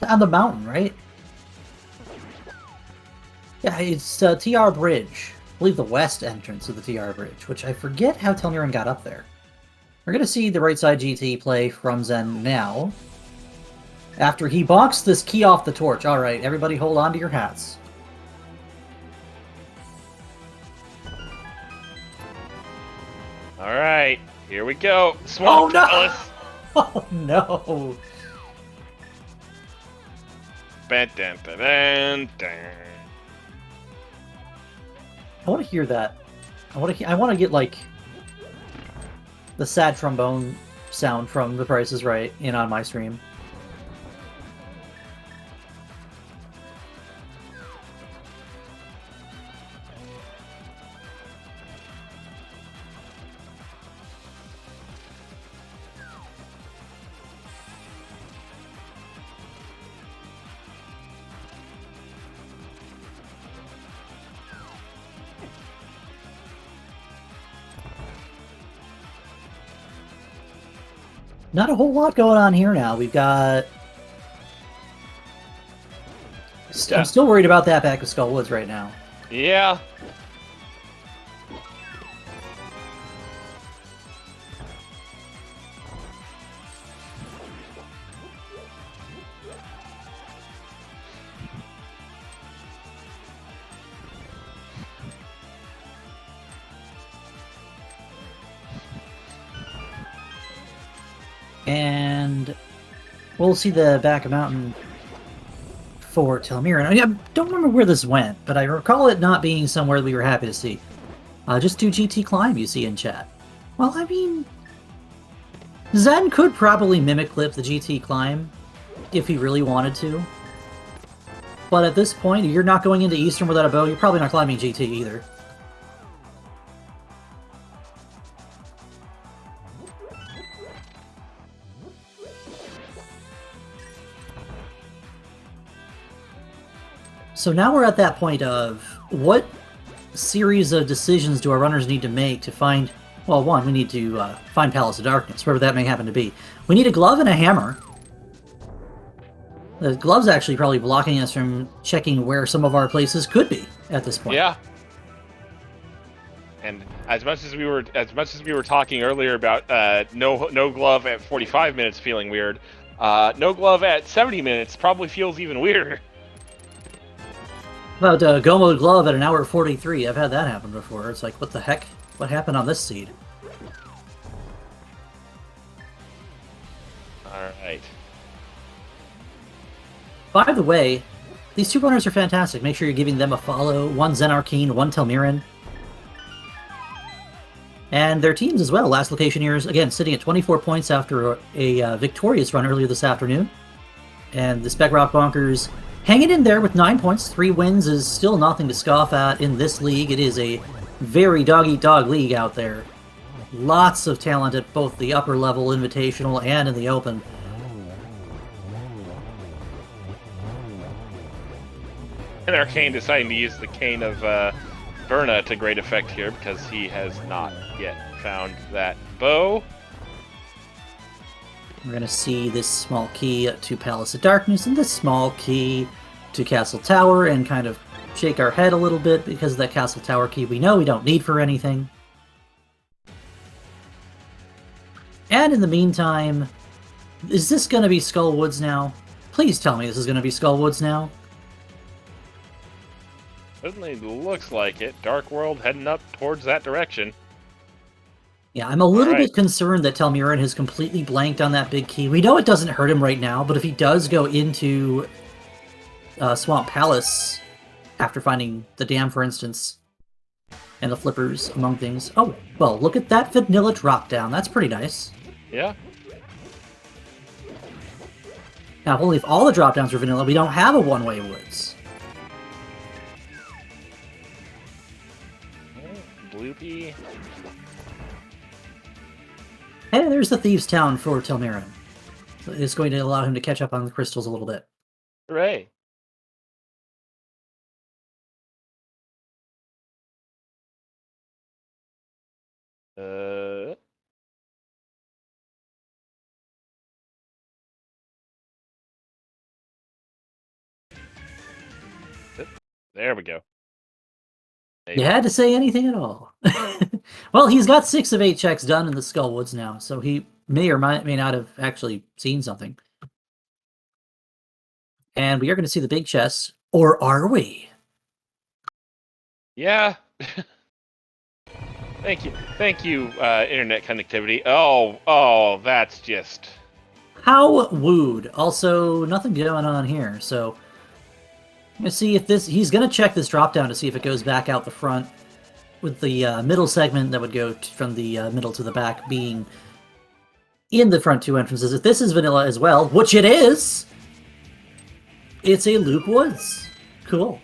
On the mountain, right? Yeah, it's TR Bridge. I believe the west entrance of the TR Bridge, which I forget how Talmiran got up there. We're going to see the right side GT play from Zen now. After he bonks this key off the torch. Alright, everybody hold on to your hats. Alright, here we go. Swamp Palace. Oh no! Dun, dun, dun, dun, dun. I want to hear that. I want to get like the sad trombone sound from The Price is Right in on my stream. Not a whole lot going on here now. We've got... I'm still worried about that back of Skull Woods right now. Yeah. And we'll see the back of mountain for Telmiran. I don't remember where this went, but I recall it not being somewhere we were happy to see. Just do GT Climb, you see in chat. Well, I mean, Zen could probably mimic clip the GT Climb if he really wanted to. But at this point, you're not going into Eastern without a bow, you're probably not climbing GT either. So now we're at that point of what series of decisions do our runners need to make to find... Well, one, we need to find Palace of Darkness, wherever that may happen to be. We need a glove and a hammer. The glove's actually probably blocking us from checking where some of our places could be at this point. Yeah. And as much as we were talking earlier about no glove at 45 minutes feeling weird, no glove at 70 minutes probably feels even weirder. About Go Mode Glove at an hour 43. I've had that happen before. It's like, what the heck? What happened on this seed? Alright. By the way, these two runners are fantastic. Make sure you're giving them a follow. One Zen Arcane, one Telmiran. And their teams as well. Last Locationeers, again, sitting at 24 points after a victorious run earlier this afternoon. And the Spec Bonkers hanging in there with 9 points. 3 wins is still nothing to scoff at in this league. It is a very dog-eat-dog league out there. Lots of talent at both the upper level Invitational and in the Open. And Arcane deciding to use the Cane of Berna to great effect here because he has not yet found that bow. We're going to see this small key to Palace of Darkness and this small key to Castle Tower and kind of shake our head a little bit because of that Castle Tower key we know we don't need for anything. And in the meantime, is this going to be Skull Woods now? Please tell me this is going to be Skull Woods now. Certainly looks like it. Dark World heading up towards that direction. Yeah, I'm a little bit concerned that Telmiran has completely blanked on that big key. We know it doesn't hurt him right now, but if he does go into Swamp Palace after finding the dam, for instance, and the flippers, among things. Oh, well, look at that vanilla drop down. That's pretty nice. Yeah. Now, only if all the drop downs are vanilla, we don't have a one-way woods. Bloopy. Hey, there's the Thieves' Town for Telmiran. It's going to allow him to catch up on the crystals a little bit. Hooray. There we go. You had to say anything at all. Well, he's got 6 of 8 checks done in the Skull Woods now, so he may or may not have actually seen something. And we are going to see the big chests, or are we? Yeah. Thank you, internet connectivity. Oh, that's just... How wooed. Also, nothing going on here, so... I'm going to see if this... He's going to check this drop down to see if it goes back out the front. with the middle segment that would go from the middle to the back being in the front two entrances. If this is vanilla as well, which it is, it's a Loop Woods. Cool.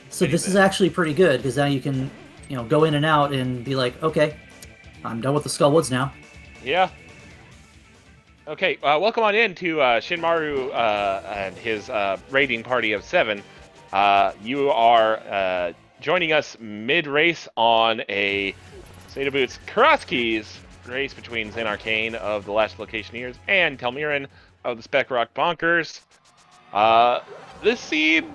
So this is actually pretty good because now you can, go in and out and be like, okay, I'm done with the Skull Woods now. Yeah. Okay, welcome on in to Shinmaru and his raiding party of 7. You are joining us mid-race on a State Boots Karotskis race between Zen Arcane of the Last Locationeers and Telmiran of the Spec Bonkers. This seed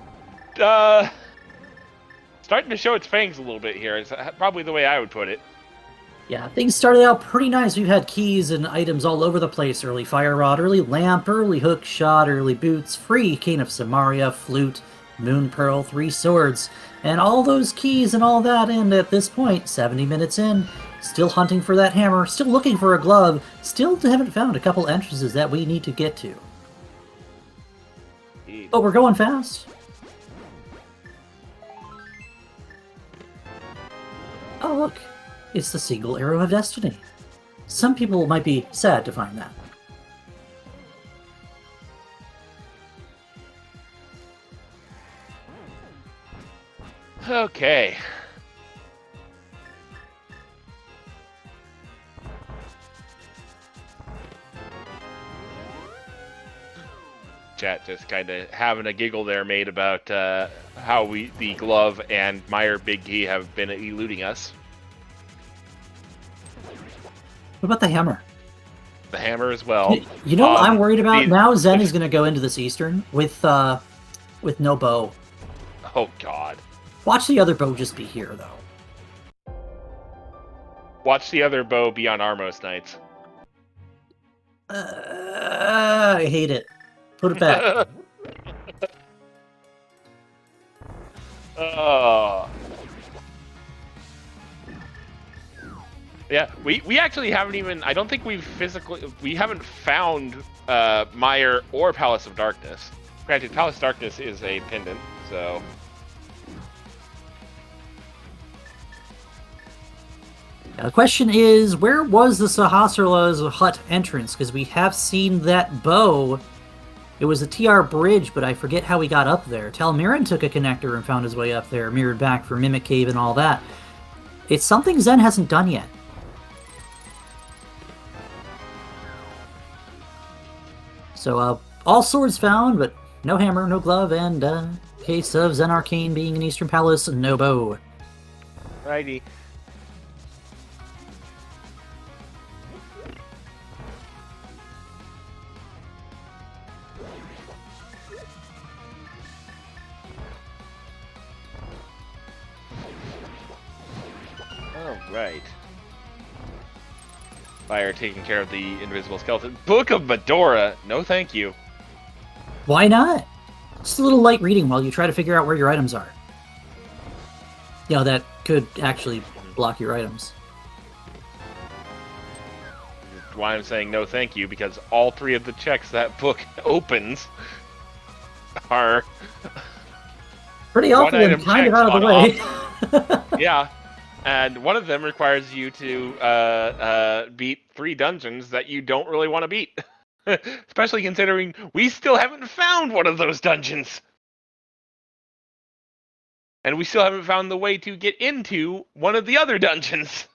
starting to show its fangs a little bit here. Is probably the way I would put it. Yeah, things started out pretty nice. We've had keys and items all over the place. Early Fire Rod, early Lamp, early Hook Shot, early Boots, free Cane of Samaria, Flute, Moon Pearl, 3 Swords, and all those keys and all that. And at this point, 70 minutes in, still hunting for that hammer, still looking for a glove, still haven't found a couple entrances that we need to get to. But we're going fast. Oh, look. It's the single arrow of destiny. Some people might be sad to find that. Okay. Chat just kind of having a giggle there made about how the glove and Meyer Big Key have been eluding us. What about the hammer? The hammer as well. You know what I'm worried about? Now Zen is going to go into this Eastern with no bow. Oh, God. Watch the other bow just be here, though. Watch the other bow be on Armos Knights. I hate it. Put it back. Yeah, we actually haven't even, I don't think we haven't found Meyer or Palace of Darkness. Granted, Palace of Darkness is a pendant, so... Now, the question is, where was the Sahasrarla's hut entrance? Because we have seen that bow. It was a TR bridge, but I forget how he got up there. Telmiran took a connector and found his way up there, mirrored back for Mimic Cave and all that. It's something Zen hasn't done yet. So, all swords found, but no hammer, no glove, and case of Zen Arcane being in Eastern Palace, no bow. Righty. Right. Fire taking care of the invisible skeleton. Book of Medora! No thank you. Why not? Just a little light reading while you try to figure out where your items are. That could actually block your items. That's why I'm saying no thank you, because all 3 of the checks that book opens are... pretty often and kind of out of the way. Yeah. And one of them requires you to beat 3 dungeons that you don't really want to beat. Especially considering we still haven't found one of those dungeons. And we still haven't found the way to get into one of the other dungeons.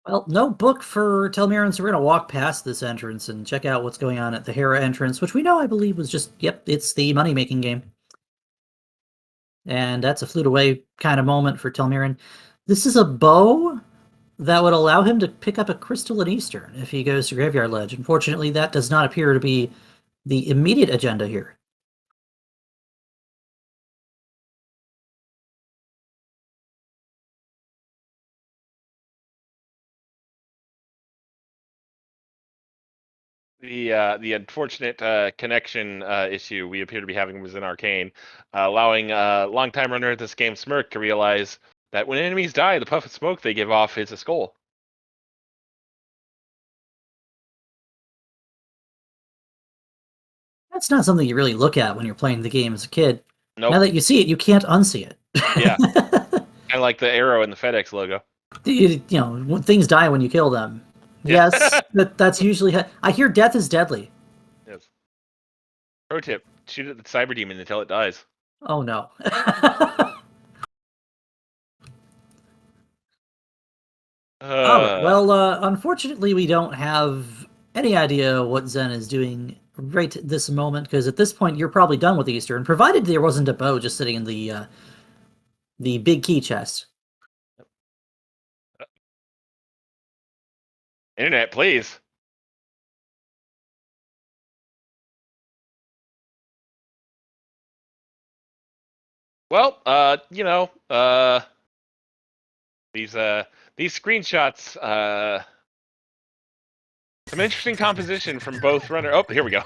Well, no book for Telmiran, so we're going to walk past this entrance and check out what's going on at the Hera entrance, which we know, I believe, was just, yep, it's the money-making game. And that's a flute away kind of moment for Telmiran. This is a bow that would allow him to pick up a crystal in Eastern if he goes to Graveyard Ledge. Unfortunately, that does not appear to be the immediate agenda here. The unfortunate connection issue we appear to be having was in Arcane, allowing longtime runner of this game, Smirk, to realize that when enemies die, the puff of smoke they give off is a skull. That's not something you really look at when you're playing the game as a kid. Nope. Now that you see it, you can't unsee it. Yeah. I like the arrow and the FedEx logo. You know, when things die when you kill them. Yeah. Yes, that's usually... I hear death is deadly. Yes. Pro tip, shoot at the cyber demon until it dies. Oh, no. Well, unfortunately, we don't have any idea what Zen is doing right this moment, because at this point, you're probably done with Easter, and provided there wasn't a bow just sitting in the big key chest. Internet, please. Well, you know, these screenshots, some interesting composition from both runner. Oh, here we go.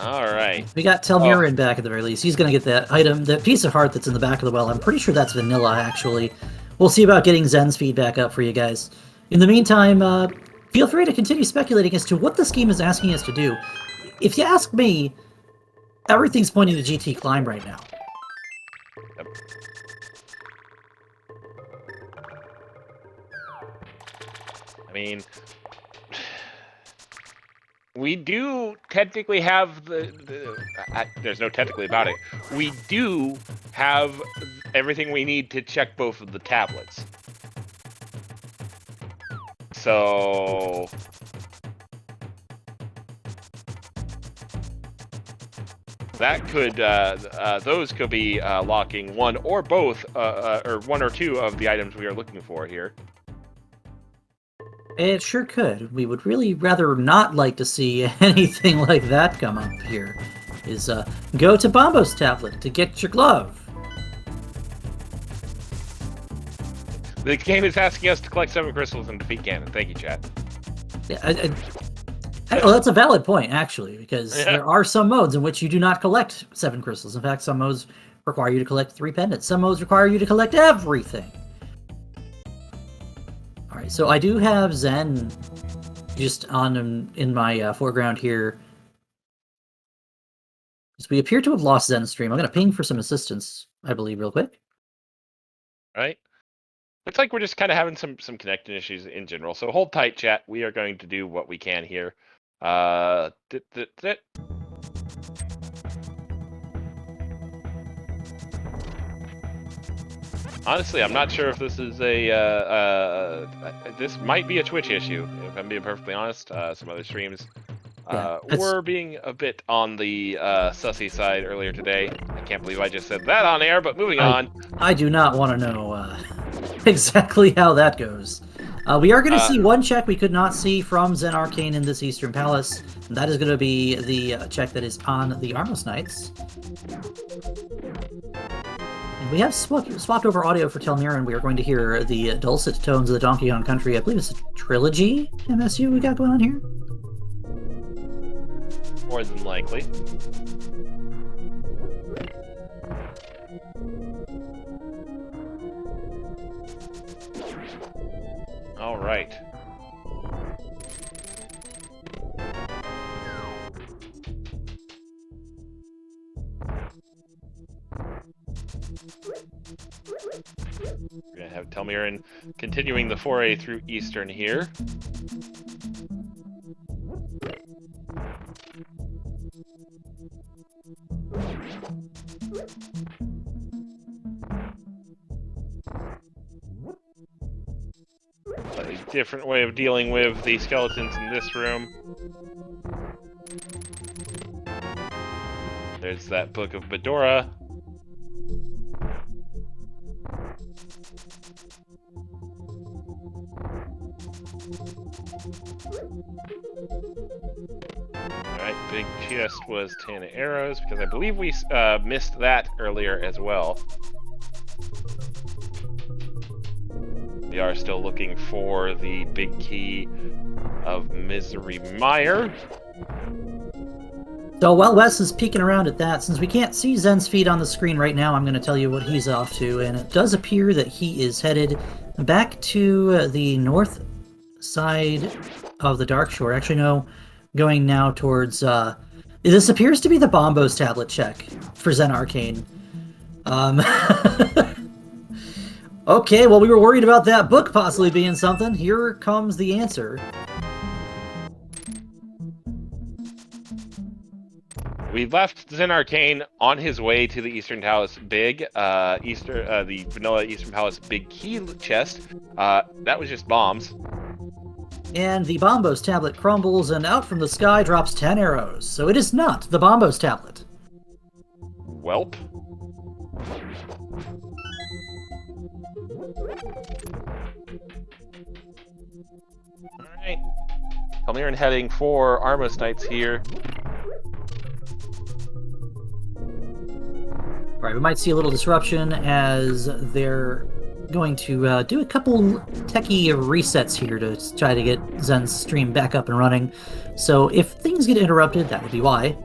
All right. We got Telmurin back at the very least. He's going to get that item, that piece of heart that's in the back of the well. I'm pretty sure that's vanilla, actually. We'll see about getting Zen's feedback up for you guys. In the meantime, feel free to continue speculating as to what this game is asking us to do. If you ask me, everything's pointing to GT Climb right now. Yep. I mean, we do technically have there's no technically about it. We do have everything we need to check both of the tablets. So that could those could be locking one or both or one or two of the items we are looking for here. It sure could. We would really rather not like to see anything like that come up here. Is go to Bombo's tablet to get your glove. The game is asking us to collect 7 crystals and defeat Ganon. Thank you, chat. Yeah, well, that's a valid point, actually, because there are some modes in which you do not collect 7 crystals. In fact, some modes require you to collect 3 pendants. Some modes require you to collect everything. All right, so I do have Zen just on in my foreground here. So we appear to have lost Zen's stream. I'm going to ping for some assistance, I believe, real quick. Right. Looks like we're just kind of having some connecting issues in general. So hold tight, chat. We are going to do what we can here. Honestly, I'm not sure if this is this might be a Twitch issue, if I'm being perfectly honest. Some other streams were being a bit on the sussy side earlier today. I can't believe I just said that on air, but moving on. I do not want to know exactly how that goes. We are going to see one check we could not see from Zen Arcane in this Eastern Palace. And that is going to be the check that is on the Armos Knights. And we have swapped over audio for Telmurin. We are going to hear the dulcet tones of the Donkey Kong Country. I believe it's a trilogy MSU we got going on here. More than likely. All right. We're going to have Telmurin continuing the foray through Eastern here. A different way of dealing with the skeletons in this room. There's that Book of Bedora. Alright, big chest was 10 arrows, because I believe we missed that earlier as well. We are still looking for the big key of Misery Mire. So while Wes is peeking around at that, since we can't see Zen's feed on the screen right now, I'm going to tell you what he's off to, and it does appear that he is headed back to the north side of the Dark Shore. Actually, no, going now towards... this appears to be the Bombos tablet check for Zen Arcane. Okay, well, we were worried about that book possibly being something. Here comes the answer. We left Zen Arcane on his way to the Eastern Palace Big, the Vanilla Eastern Palace Big Key chest. That was just bombs. And the Bombos tablet crumbles, and out from the sky drops 10 arrows. So it is not the Bombos tablet. Welp. Alright. Telmiran heading for Armos Knights here. Alright, we might see a little disruption as they're going to do a couple techie resets here to try to get Zen's stream back up and running. So if things get interrupted, that would be why.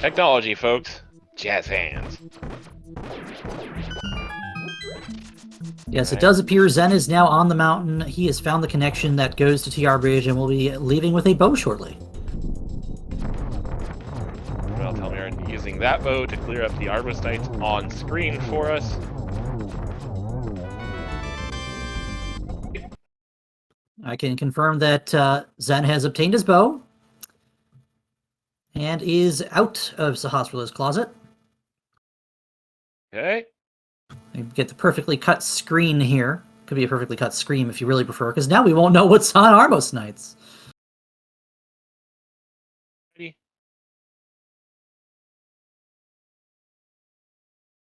Technology, folks. Jazz hands. Yes, it does appear Zen is now on the mountain. He has found the connection that goes to TR Bridge and will be leaving with a bow shortly. Well, Telmiran using that bow to clear up the Armos Knights on screen for us. I can confirm that Zen has obtained his bow and is out of Sahasrarla's closet. Okay. You get the perfectly cut screen here. Could be a perfectly cut scream if you really prefer, because now we won't know what's on Armos Knights.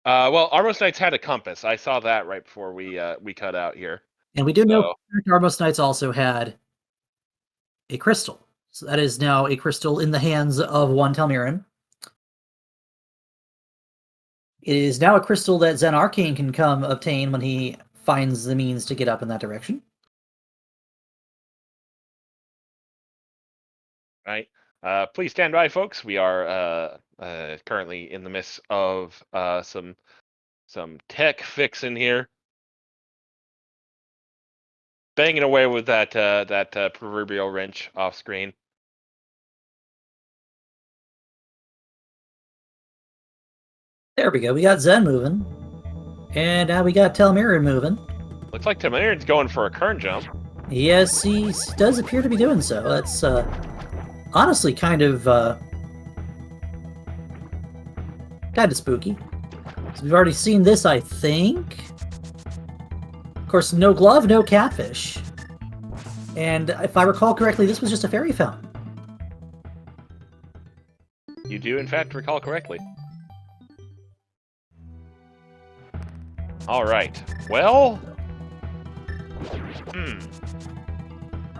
Well, Armos Knights had a compass. I saw that right before we cut out here. And we do know Armos Knights also had a crystal. So that is now a crystal in the hands of one Telmiran. It is now a crystal that Zen Arcane can come obtain when he finds the means to get up in that direction. Right. Please stand by, folks. We are currently in the midst of some tech fixing here. Banging away with that proverbial wrench off screen. There we go. We got Zen moving. And now we got Telmiran moving. Looks like Telmiran's going for a kern jump. Yes, he does appear to be doing so. That's honestly kind of spooky. So we've already seen this, I think. Of course, no glove, no catfish. And if I recall correctly, this was just a fairy fountain. You do, in fact, recall correctly. All right. Well.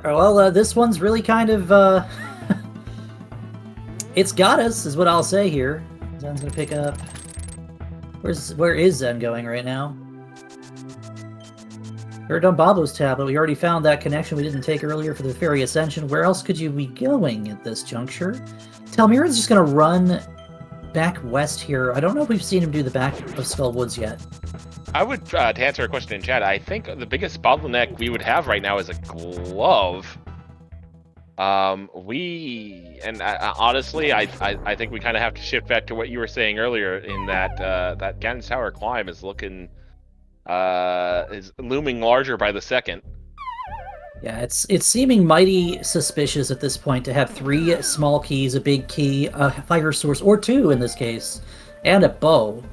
Well, this one's really kind of it's got us, is what I'll say here. Zen's gonna pick up. Where is Zen going right now? We're done Bobo's tablet. We already found that connection we didn't take earlier for the Fairy Ascension. Where else could you be going at this juncture? Telmiran's just gonna run back west here. I don't know if we've seen him do the back of Skull Woods yet. I would, to answer a question in chat, I think the biggest bottleneck we would have right now is a glove. Honestly, I think we kind of have to shift back to what you were saying earlier in that that Ganon's Tower climb is looking, is looming larger by the second. Yeah, it's seeming mighty suspicious at this point to have 3 small keys, a big key, a fire source, or 2 in this case, and a bow.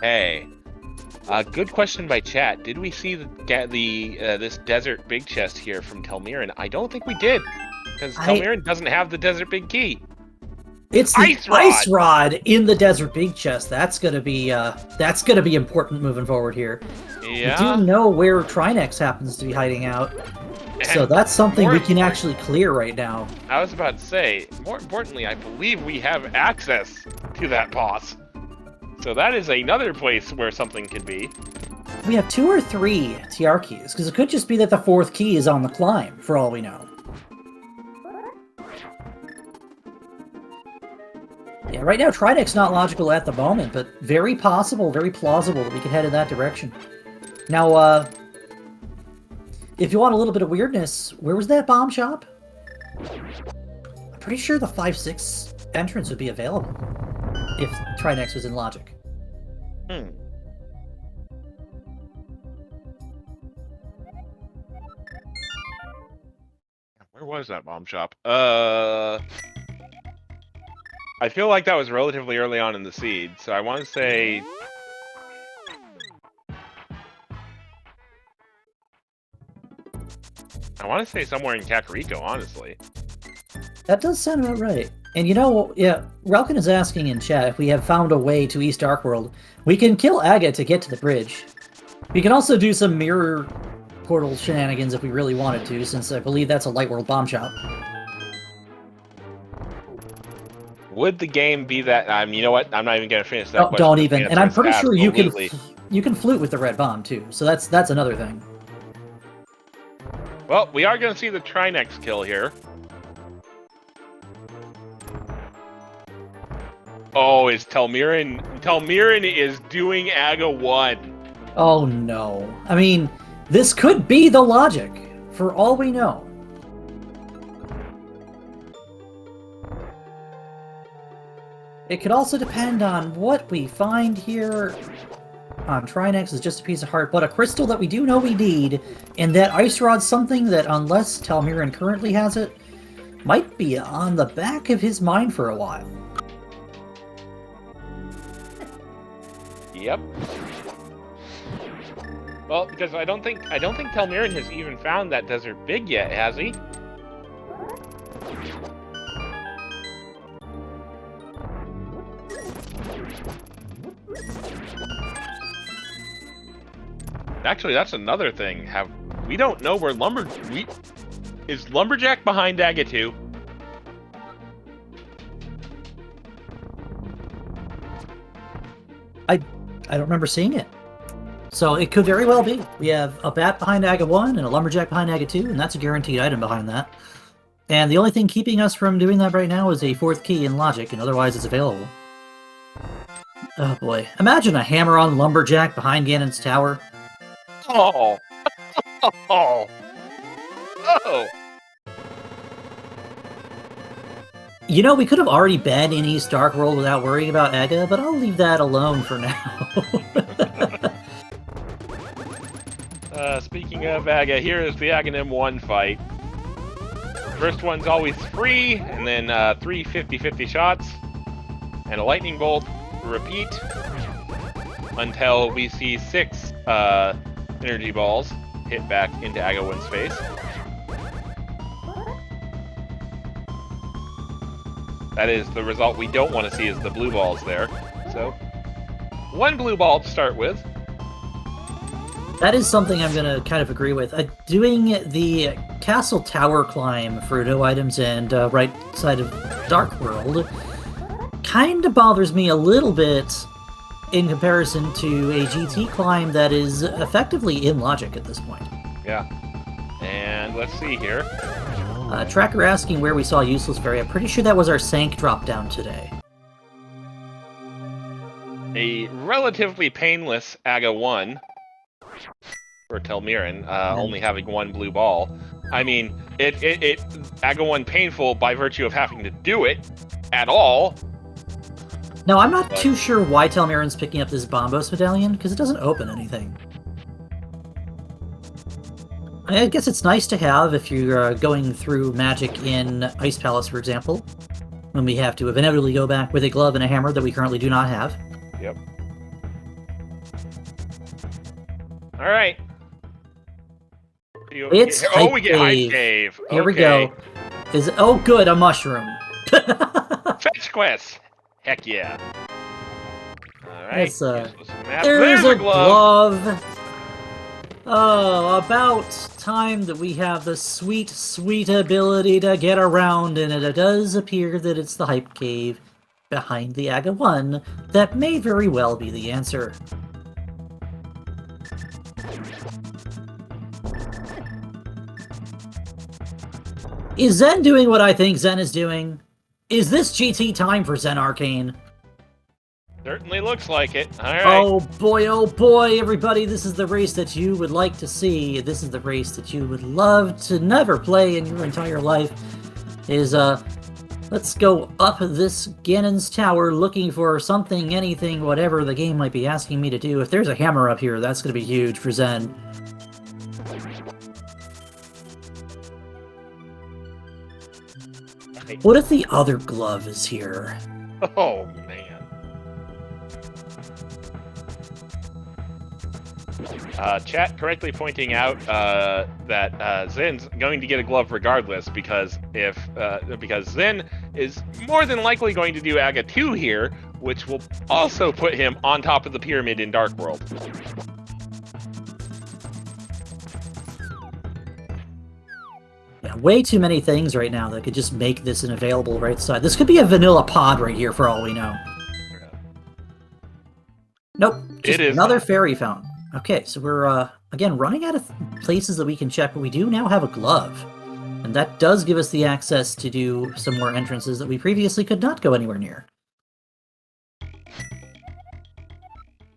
Hey, good question by chat. Did we see this desert big chest here from Telmiran? I don't think we did, because Telmiran doesn't have the desert big key. It's the ice rod in the desert big chest. That's gonna be important moving forward here. Yeah. We do know where Trinex happens to be hiding out, so that's something we can actually clear right now. I was about to say, more importantly, I believe we have access to that boss. So that is another place where something could be. We have 2 or 3 TR keys, because it could just be that the 4th key is on the climb, for all we know. Yeah, right now Trinex's not logical at the moment, but very possible, very plausible that we could head in that direction. Now, if you want a little bit of weirdness, where was that bomb shop? I'm pretty sure the 5-6 entrance would be available if Trinex was in logic. Where was that bomb shop? I feel like that was relatively early on in the seed, so I want to say... somewhere in Kakariko, honestly. That does sound about right. And you know, yeah, Relkin is asking in chat if we have found a way to East Dark World. We can kill Aga to get to the bridge. We can also do some mirror portal shenanigans if we really wanted to, since I believe that's a Light World bomb shop. Would the game be that? You know what? I'm not even going to finish that question. Don't even. And I'm pretty sure you can flute with the red bomb too. So that's another thing. Well, we are going to see the Trinex kill here. Oh, is Telmiran? Telmiran is doing Aga 1. Oh no. I mean, this could be the logic, for all we know. It could also depend on what we find here. On Trinex is just a piece of heart, but a crystal that we do know we need, and that ice rod's something that, unless Telmiran currently has it, might be on the back of his mind for a while. Yep. Well, because I don't think Telmiran has even found that Desert Big yet, has he? Actually, that's another thing. We don't know where is Lumberjack behind Aga 2? I don't remember seeing it. So it could very well be. We have a bat behind Aga 1 and a Lumberjack behind Aga 2, and that's a guaranteed item behind that. And the only thing keeping us from doing that right now is a 4th key in logic, and otherwise it's available. Oh boy. Imagine a hammer-on Lumberjack behind Ganon's tower. Oh! Oh! Oh! You know, we could have already been in East Dark World without worrying about Aga, but I'll leave that alone for now. Speaking of Aga, here is the Aghanim 1 fight. First one's always free, and then 3 50-50 shots, and a lightning bolt. Repeat until we see 6 energy balls hit back into Aga 1's face. That is the result we don't want to see, is the blue balls there. So, 1 blue ball to start with. That is something I'm going to kind of agree with. Doing the castle tower climb for no items and right side of Dark World kind of bothers me a little bit in comparison to a GT climb that is effectively in logic at this point. Yeah. And let's see here. Tracker asking where we saw Useless Fairy. I'm pretty sure that was our Sank drop down today. A relatively painless Aga 1 for Telmiran, only having 1 blue ball. I mean, it Aga 1 painful by virtue of having to do it at all. Now, I'm not too sure why Telmiran's picking up this Bombos medallion, because it doesn't open anything. I guess it's nice to have if you're going through magic in Ice Palace, for example, when we have to inevitably go back with a glove and a hammer that we currently do not have. Yep. Alright. It's we get Hype Cave. Here we go. Oh good, a mushroom. Fetch quest. Heck yeah. Alright. There's a glove. Oh, about time that we have the sweet, sweet ability to get around, and it does appear that it's the Hype Cave behind the Aga 1 that may very well be the answer. Is Zen doing what I think Zen is doing? Is this GT time for Zen Arcane? Certainly looks like it. All right. Oh boy, everybody, this is the race that you would like to see. This is the race that you would love to never play in your entire life. Let's go up this Ganon's tower looking for something, anything, whatever the game might be asking me to do. If there's a hammer up here, that's going to be huge for Zen. What if the other glove is here? Oh, man. Chat correctly pointing out that Zen's going to get a glove regardless because because Zen is more than likely going to do Aga 2 here, which will also put him on top of the pyramid in Dark World. Yeah, way too many things right now that could just make this an available right side. This could be a vanilla pod right here for all we know. Nope, just another fairy fountain. Okay, so we're, again, running out of places that we can check, but we do now have a glove. And that does give us the access to do some more entrances that we previously could not go anywhere near.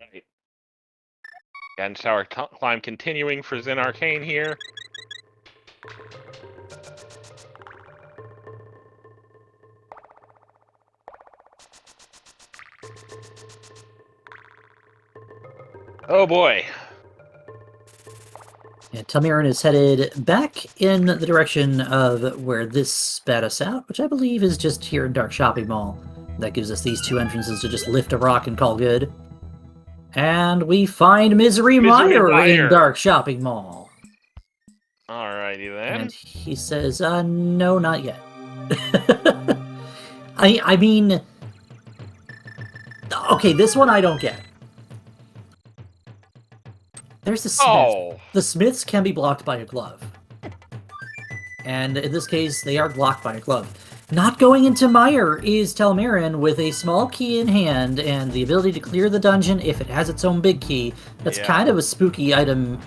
Right. And tower climb continuing for Zen Arcane here. Oh boy. Yeah, Talmiran is headed back in the direction of where this spat us out, which I believe is just here in Dark Shopping Mall. That gives us these two entrances to just lift a rock and call good. And we find Misery Mire in Dark Shopping Mall. Alrighty then. And he says, no, not yet. I mean... Okay, this one I don't get. There's the Smith. Oh. The Smiths can be blocked by a glove. And in this case, they are blocked by a glove. Not going into Mire is Talmiran with a small key in hand and the ability to clear the dungeon if it has its own big key. That's kind of a spooky item.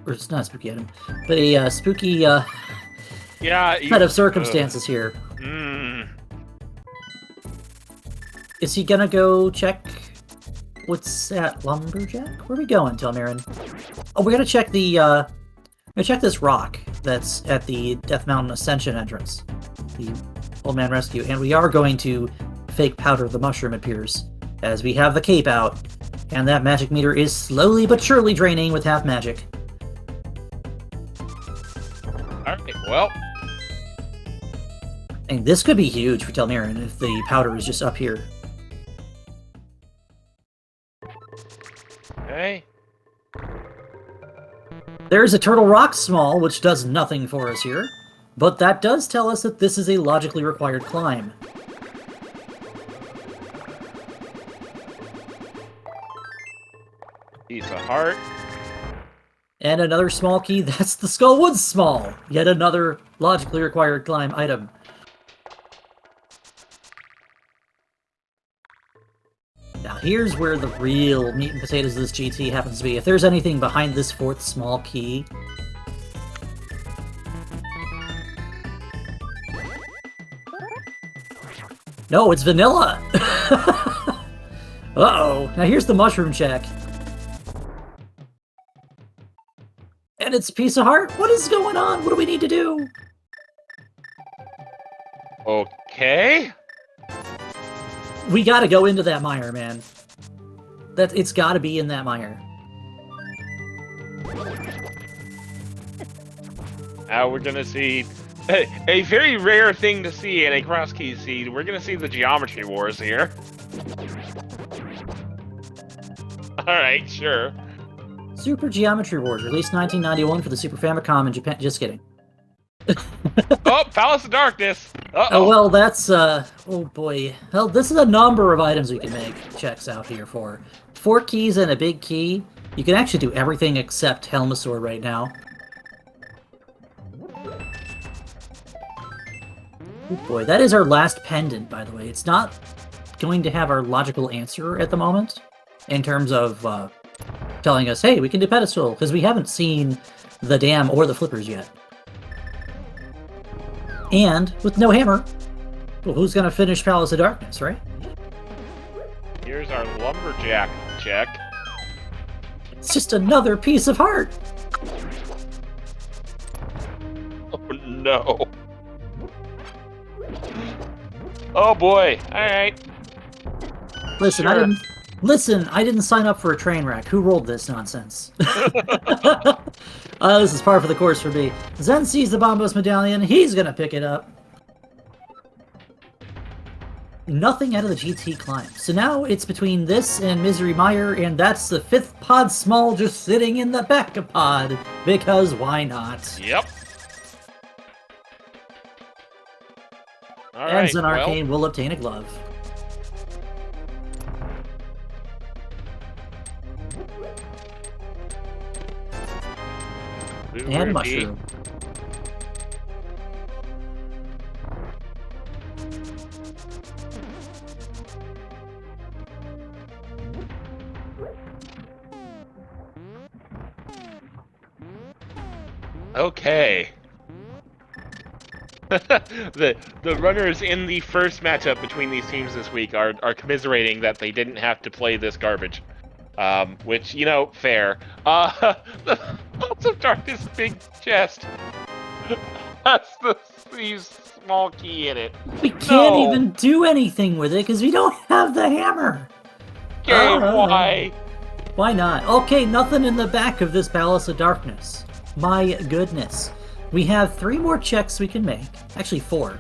Or it's not a spooky item, but a spooky set of circumstances here. Is he gonna go check... What's that, Lumberjack? Where are we going, Talmiran? Oh, we're gonna check the, check this rock that's at the Death Mountain Ascension entrance. The Old Man Rescue. And we are going to fake powder the mushroom, it appears, as we have the cape out. And that magic meter is slowly but surely draining with half magic. Alright, well. And this could be huge for Talmiran if the powder is just up here. Okay. There's a Turtle Rock Small, which does nothing for us here, but that does tell us that this is a logically required climb. Piece of heart. And another small key, that's the Skullwood Small! Yet another logically required climb item. Now here's where the real meat and potatoes of this GT happens to be. If there's anything behind this fourth small key... No, it's vanilla! Uh-oh. Now here's the mushroom check. And it's a piece of heart. What is going on? What do we need to do? Okay. We gotta go into that mire, man. It's gotta be in that mire. Now we're gonna see a very rare thing to see in a cross key seed. We're gonna see the geometry wars here. Alright, sure. Super Geometry Wars, released 1991 for the Super Famicom in Japan. Just kidding. Oh, Palace of Darkness! Uh-oh. Oh, well, that's, oh boy. Well, this is a number of items we can make checks out here for. 4 keys and a big key. You can actually do everything except Helmasaur right now. Oh boy, that is our last pendant, by the way. It's not going to have our logical answer at the moment, in terms of, telling us, hey, we can do pedestal, because we haven't seen the dam or the flippers yet. And with no hammer, Well, who's gonna finish Palace of Darkness, right? Here's our lumberjack check. It's just another piece of heart. Oh no. Oh boy. Alright. Listen, Sure. I didn't sign up for a train wreck. Who rolled this nonsense? This is par for the course for me. Zen sees the Bombos medallion. He's gonna pick it up. Nothing out of the GT climb. So now it's between this and Misery Mire, and that's the 5th pod small just sitting in the back of pod. Because why not? Yep. All And right. Zen Arcane will obtain a glove. And mushroom. Okay. the runners in the first matchup between these teams this week are commiserating that they didn't have to play this garbage. Which, you know, fair. The House of Darkness big chest has the small key in it. We can't even do anything with it because we don't have the hammer. Okay, why? Why not? Okay, nothing in the back of this Palace of Darkness. My goodness. We have 3 more checks we can make. Actually, 4.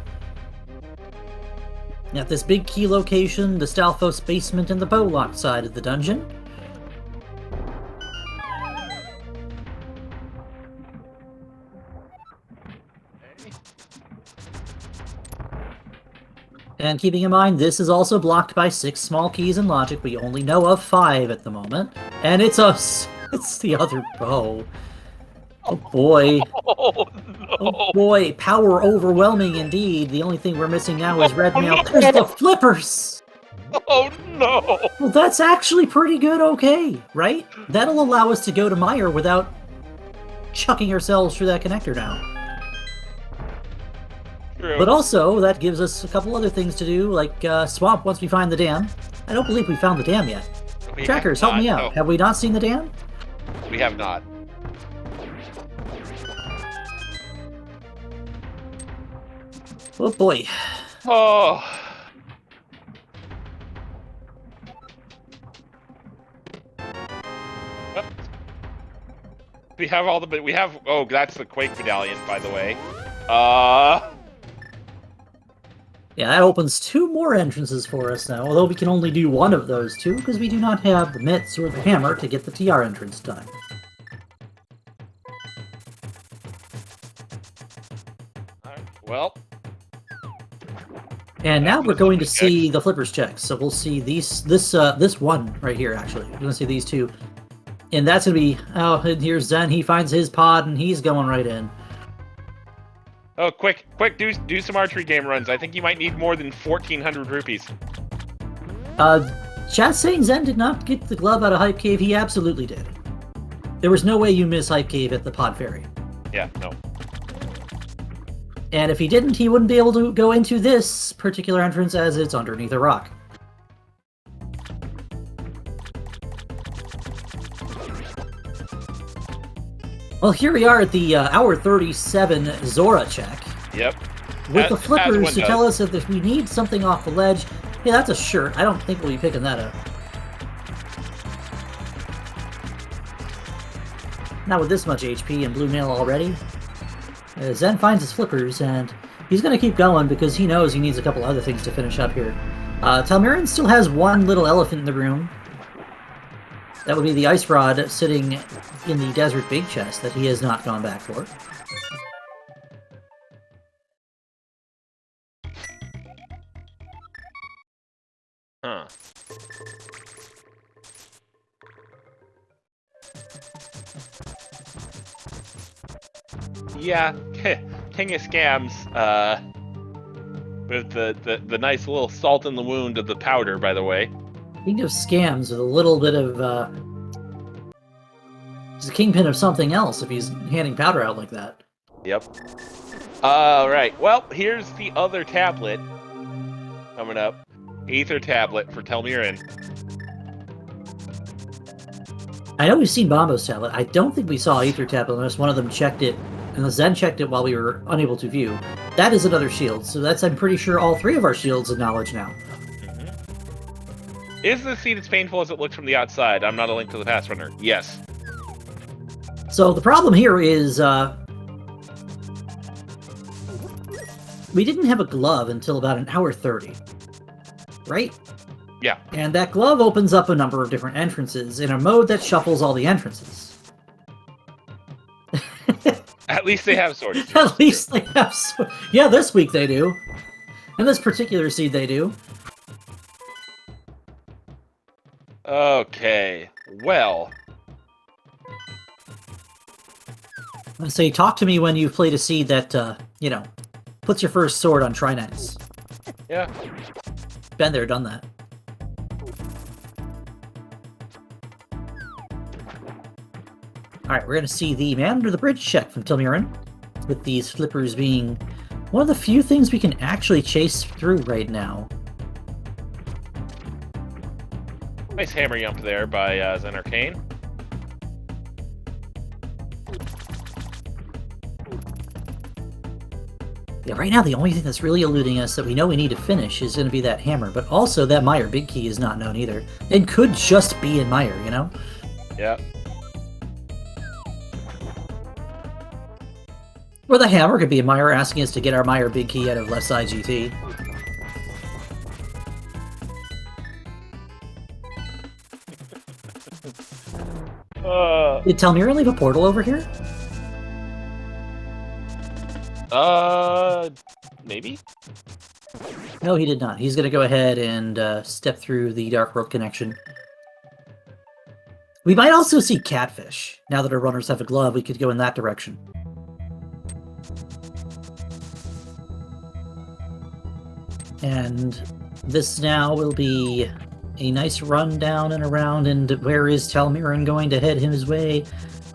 At this big key location, the Stalfos basement and the Bowlock side of the dungeon. And keeping in mind, this is also blocked by 6 small keys in logic. We only know of 5 at the moment. And it's us. It's the other bow. Oh boy. Oh no. Oh boy. Power overwhelming indeed. The only thing we're missing now is red mail. There's the flippers! Oh no. Well, that's actually pretty good okay, right? That'll allow us to go to Mire without chucking ourselves through that connector now. True. But also, that gives us a couple other things to do, like swamp once we find the dam. I don't believe we found the dam yet. Trackers, help me out. No. Have we not seen the dam? We have not. Oh boy. Oh. We have all the, we have, oh, that's the Quake medallion, by the way. Yeah, that opens 2 more entrances for us now, although we can only do 1 of those 2, because we do not have the mitts or the hammer to get the TR entrance done. Well. And now we're going to see the flippers checks, so we'll see this one right here, actually. We're going to see these 2. And that's going to be, oh, and here's Zen, he finds his pod, and he's going right in. Oh, quick, do some archery game runs. I think you might need more than 1,400 rupees. Chat's saying Zen did not get the glove out of Hype Cave. He absolutely did. There was no way you miss Hype Cave at the Pod Ferry. Yeah, no. And if he didn't, he wouldn't be able to go into this particular entrance as it's underneath a rock. Well, here we are at the hour 37 Zora check. Yep. With the flippers to tell us that if we need something off the ledge, hey, that's a shirt. I don't think we'll be picking that up. Not with this much HP and blue mail already. Zen finds his flippers, and he's going to keep going because he knows he needs a couple other things to finish up here. Talmirian still has 1 little elephant in the room. That would be the ice rod sitting in the desert big chest that he has not gone back for. Huh. Yeah, King of Scams, with the nice little salt in the wound of the powder, by the way. King of Scams with a little bit of, he's a kingpin of something else if he's handing powder out like that. Yep. Alright, well, here's the other tablet. coming up. Ether tablet for Telmiran. I know we've seen Bombo's tablet. I don't think we saw Ether tablet unless one of them checked it, and Zen checked it while we were unable to view. That is another shield, so that's, I'm pretty sure, all three of our shields acknowledge now. Is the seed as painful as it looks from the outside? I'm not a Link to the Past runner. Yes. So the problem here is we didn't have a glove until about an hour 30, right? Yeah. And that glove opens up a number of different entrances in a mode that shuffles all the entrances. At least they have swords. At least they have swords. Yeah, this week they do. And this particular seed they do. Okay. Well. I say, talk to me when you've played a seed that, you know, puts your first sword on Trinets. Yeah. Been there, done that. Alright, we're going to see the man under the bridge check from Telmiran, with these flippers being one of the few things we can actually chase through right now. Nice hammer jump there by Zen Arcane. Yeah, right now the only thing that's really eluding us that we know we need to finish is going to be that hammer, but also that Meyer Big Key is not known either. It could just be in Meyer, you know? Yeah. Or the hammer could be a Meyer asking us to get our Meyer Big Key out of left side GT. Did Telmira leave a portal over here? Maybe? No, he did not. He's going to go ahead and step through the Dark World connection. We might also see Catfish. Now that our runners have a glove, we could go in that direction. And this now will be a nice run down and around, and where is Telmiran going to head his way?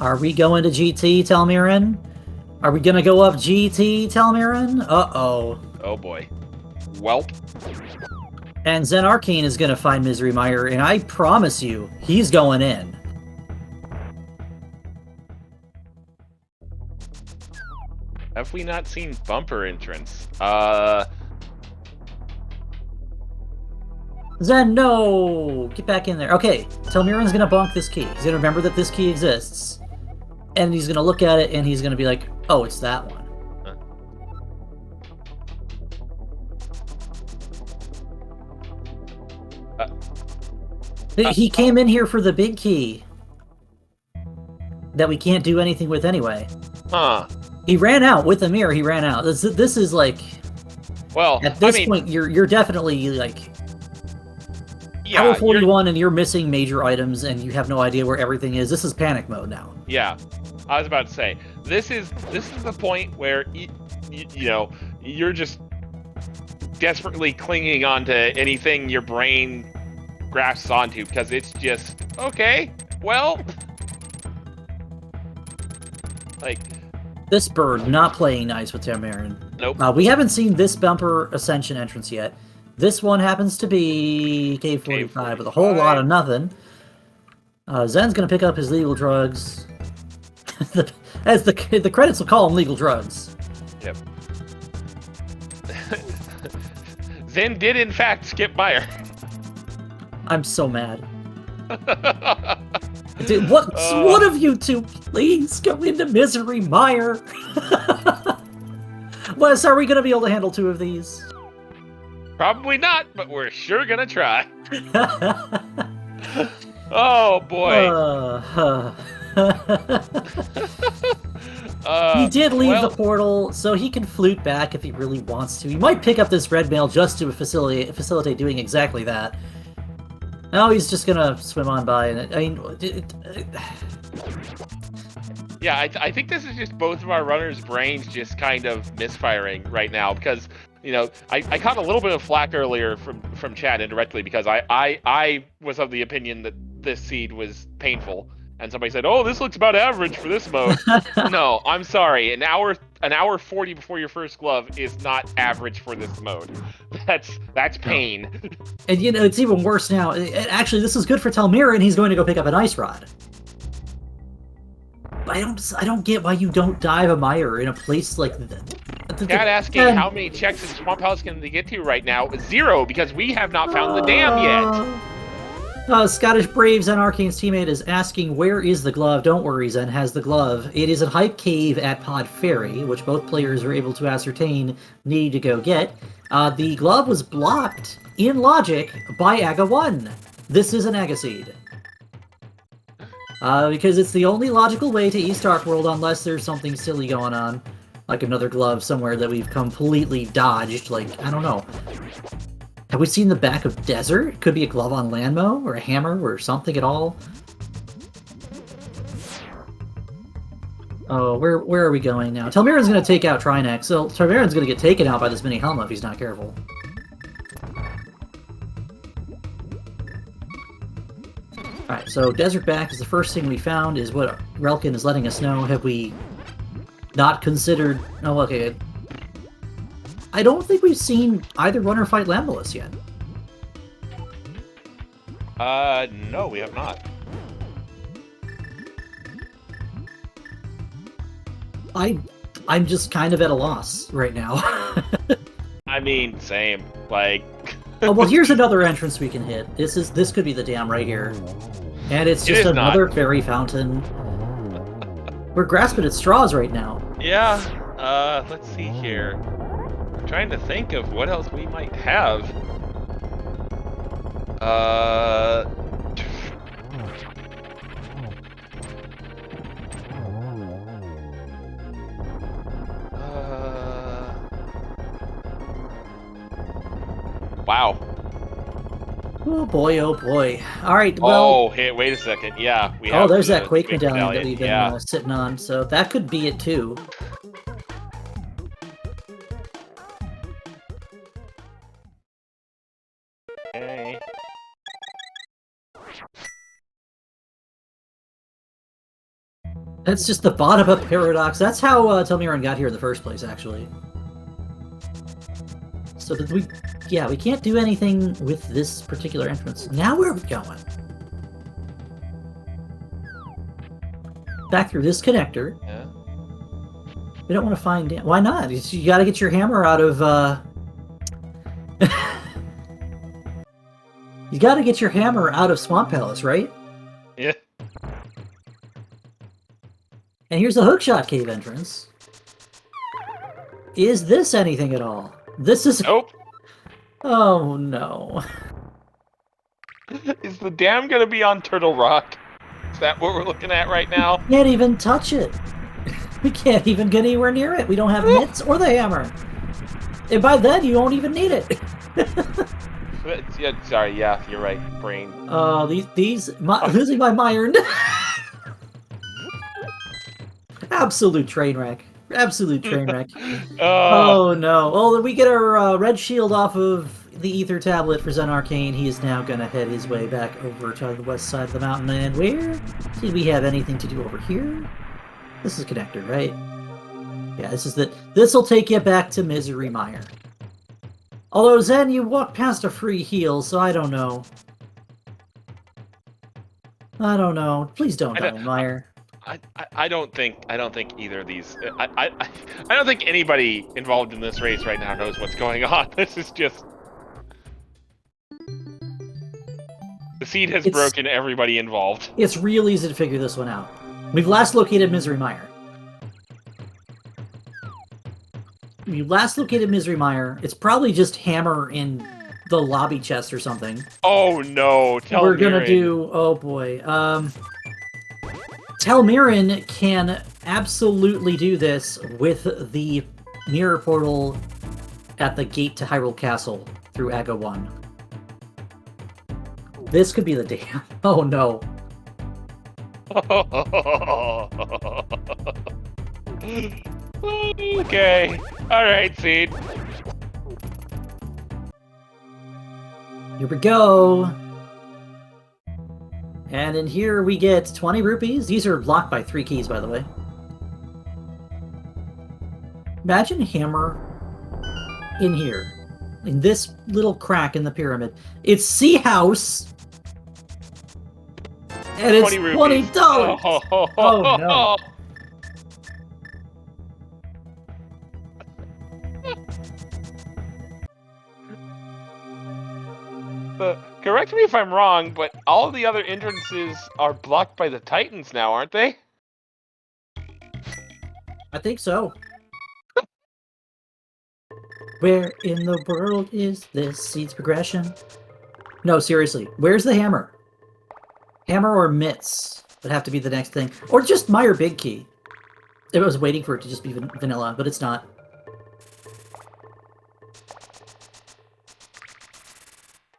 Are we going to GT, Telmiran? Are we going to go up GT, Telmiran? Uh-oh. Oh boy. Welp. And Zen Arcane is going to find Misery Meyer, and I promise you, he's going in. Have we not seen bumper entrance? Zen, no! Get back in there. Okay, Telmiran's going to bonk this key. He's going to remember that this key exists. And he's going to look at it, and he's going to be like, oh, it's that one. He came in here for the big key. That we can't do anything with anyway. Huh. He ran out with the mirror. He ran out. This is like... Well, at this point, you're definitely, like... Yeah, Hour 41 and you're missing major items and you have no idea where everything is. This is panic mode now. Yeah. I was about to say, this is the point where, you know, you're just desperately clinging onto anything your brain grasps onto, because it's just, okay, well... Like... This bird not playing nice with Telmiran. Nope. We haven't seen this bumper ascension entrance yet. This one happens to be K45 with a whole lot of nothing. Zen's going to pick up his legal drugs. As the credits will call them legal drugs. Yep. Zen did in fact skip Meyer. I'm so mad. Dude, one of you two, please go into Misery Meyer. Wes, are we going to be able to handle two of these? Probably not, but we're sure gonna try. Oh boy. He did leave the portal, so he can flute back if he really wants to. He might pick up this red mail just to facilitate doing exactly that. No, he's just gonna swim on by, and I mean... Yeah, I think this is just both of our runners' brains just kind of misfiring right now, because, you know, I caught a little bit of flack earlier from Chad indirectly, because I was of the opinion that this seed was painful, and somebody said, "Oh, this looks about average for this mode." No, I'm sorry. An hour 40 before your first glove is not average for this mode. That's pain. And you know, it's even worse now. Actually, this is good for Telmira, and he's going to go pick up an ice rod. But I don't get why you don't dive a mire in a place like that. Cat asking how many checks in Swamp Palace can they get to right now? 0, because we have not found the dam yet. Scottish Braves and Arcane's teammate is asking, where is the glove? Don't worry, Zen has the glove. It is a Hype Cave at Pod Ferry, which both players were able to ascertain need to go get. The glove was blocked in logic by Aga 1. This is an Agaseed. Because it's the only logical way to East Ark World unless there's something silly going on. Like another glove somewhere that we've completely dodged. Like, I don't know. Have we seen the back of Desert? Could be a glove on Landmo, or a hammer, or something at all. Oh, where are we going now? Telmira's going to take out Trinex, so Telmira's going to get taken out by this mini Helma if he's not careful. Alright, so Desert back is the first thing we found, is what Relkin is letting us know. Have we not considered... Oh, okay. I don't think we've seen either runner fight Lambolus yet. No, we have not. I'm just kind of at a loss right now. I mean, same. Like... Oh, well, here's another entrance we can hit. This could be the dam right here. And it's just another fairy fountain. We're grasping at straws right now. Yeah, let's see here. I'm trying to think of what else we might have. Wow. Oh boy, oh boy. Alright, well... Oh, hey, wait a second. Yeah, we have... Oh, there's that Quake medallion that we've been sitting on, so that could be it too. Okay. That's just the bottom of Paradox. That's how Telmiran got here in the first place, actually. So did we... Yeah, we can't do anything with this particular entrance. Now where are we going? Back through this connector. Yeah. We don't want to find... Why not? You gotta get your hammer out of... You gotta get your hammer out of Swamp Palace, right? Yeah. And here's the Hookshot Cave entrance. Is this anything at all? This is... Nope. Oh, no. Is the dam gonna be on Turtle Rock? Is that what we're looking at right now? We can't even touch it. We can't even get anywhere near it. We don't have mitts or the hammer. And by then, you won't even need it. Yeah, sorry, yeah, you're right. Brain. Losing my Myron. Absolute train wreck. Absolute train wreck. Oh no. Well, we get our red shield off of the Ether tablet for Zen Arcane. He is now going to head his way back over to the west side of the mountain. And where? Did we have anything to do over here? This is connector, right? Yeah, this is the... This will take you back to Misery Mire. Although, Zen, you walked past a free heal, so I don't know. I don't know. Please don't die, Mire. I don't think either of these. I don't think anybody involved in this race right now knows what's going on. This is just the seed has broken everybody involved. It's real easy to figure this one out. We've last located Misery Mire. We last located Misery Mire. It's probably just hammer in the lobby chest or something. Oh no! We're gonna do. Oh boy. Telmiran can absolutely do this with the mirror portal at the gate to Hyrule Castle through Aga 1. This could be the dam. Oh no. Okay. Alright, Seed. Here we go. And in here we get 20 rupees. These are locked by 3 keys, by the way. Imagine hammer in here, in this little crack in the pyramid. It's Sea House, and it's $20. Oh no! Correct me if I'm wrong, but all the other entrances are blocked by the Titans now, aren't they? I think so. Where in the world is this seeds progression? No, seriously. Where's the hammer? Hammer or mitts would have to be the next thing. Or just Meyer Big Key. I was waiting for it to just be vanilla, but it's not.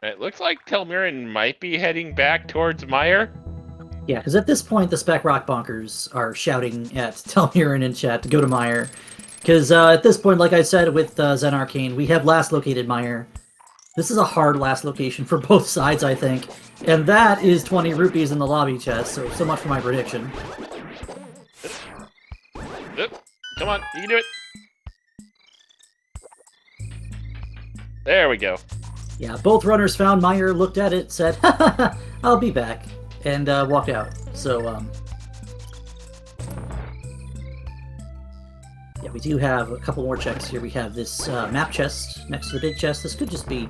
It looks like Telmiran might be heading back towards Meyer. Yeah, because at this point, the Spec Rock Bonkers are shouting at Telmiran in chat to go to Meyer. Because at this point, like I said with Zen Arcane, we have last located Meyer. This is a hard last location for both sides, I think. And that is 20 rupees in the lobby chest, so much for my prediction. Come on, you can do it. There we go. Yeah, both runners found Meyer, looked at it, said, I'll be back, and walked out. So, yeah, we do have a couple more checks here. We have this map chest next to the big chest. This could just be,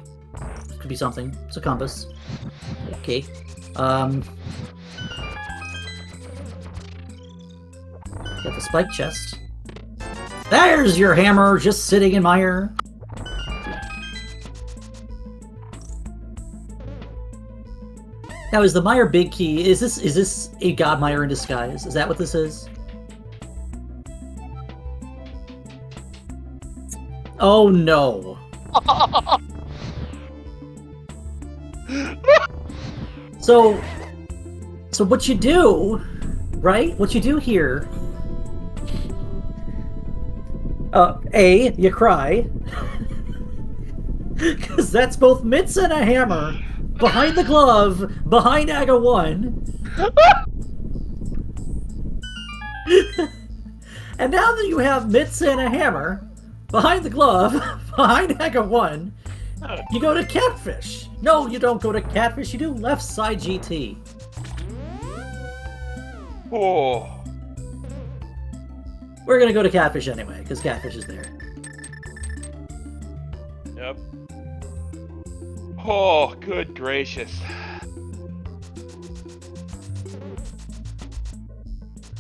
something. It's a compass. Okay. Got the spike chest. There's your hammer, just sitting in Meyer. Now, is the Meyer Big Key, is this a God Meyer in disguise? Is that what this is? Oh no. So what you do, right? What you do here, A, you cry, because that's both mitts and a hammer. Behind the glove, behind Aga 1. And now that you have mitts and a hammer, behind the glove, behind Aga 1, you go to Catfish. No, you don't go to Catfish, you do left side GT. Oh. We're gonna go to Catfish anyway, because Catfish is there. Yep. Oh, good gracious.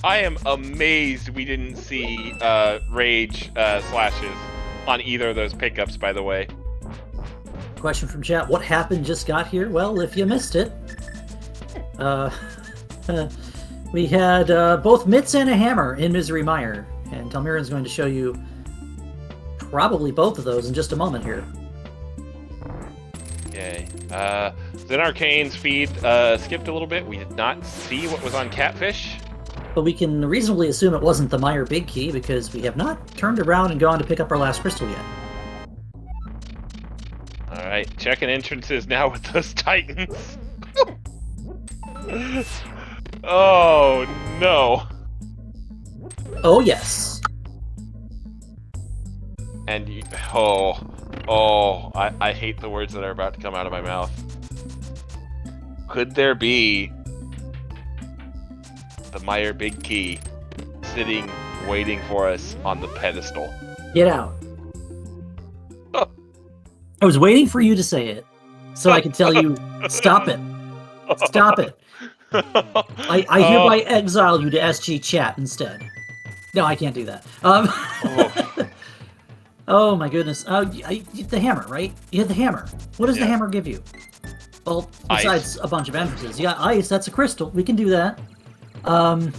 I am amazed we didn't see rage slashes on either of those pickups, by the way. Question from chat, what happened just got here? Well, if you missed it, we had both mitts and a hammer in Misery Mire, and Telmiran's going to show you probably both of those in just a moment here. Okay. Zen Arcane's feed skipped a little bit. We did not see what was on Catfish. But we can reasonably assume it wasn't the Meyer Big Key because we have not turned around and gone to pick up our last crystal yet. Alright, checking entrances now with those Titans. Oh, no. Oh, yes. And, I hate the words that are about to come out of my mouth. Could there be the Meyer Big Key sitting, waiting for us on the pedestal? Get out. I was waiting for you to say it, so I could tell you, stop it. Stop it. I hereby exile you to SG chat instead. No, I can't do that. Oh my goodness. The hammer, right? You had the hammer. What does the hammer give you? Well, besides a bunch of entrances. You got ice, that's a crystal. We can do that. Oh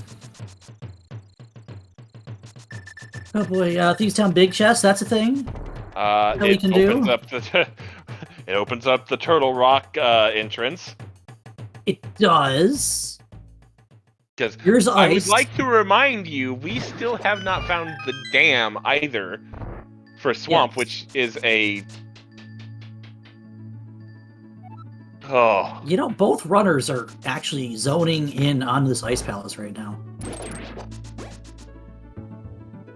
boy, Thieves Town Big Chest, that's a thing. It opens up the Turtle Rock entrance. It does. Because here's ice. I would like to remind you, we still have not found the dam either for Swamp, which is a Oh. You know, both runners are actually zoning in on this ice palace right now.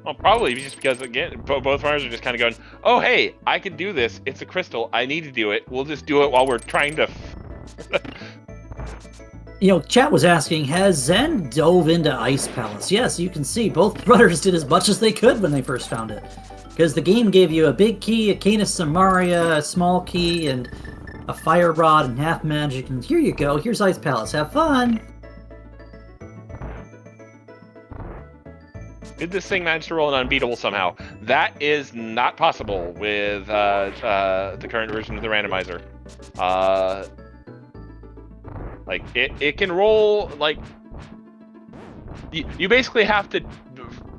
Well, probably just because, again, both runners are just kind of going, oh, hey, I can do this. It's a crystal. I need to do it. We'll just do it while we're trying to... You know, chat was asking, has Zen dove into Ice Palace? Yes, you can see both runners did as much as they could when they first found it. Because the game gave you a big key, a Canis Samaria, a small key, and a fire rod and half magic. And here you go. Here's Ice Palace. Have fun! Did this thing manage to roll an unbeatable somehow? That is not possible with the current version of the randomizer. Like, it can roll, like... You basically have to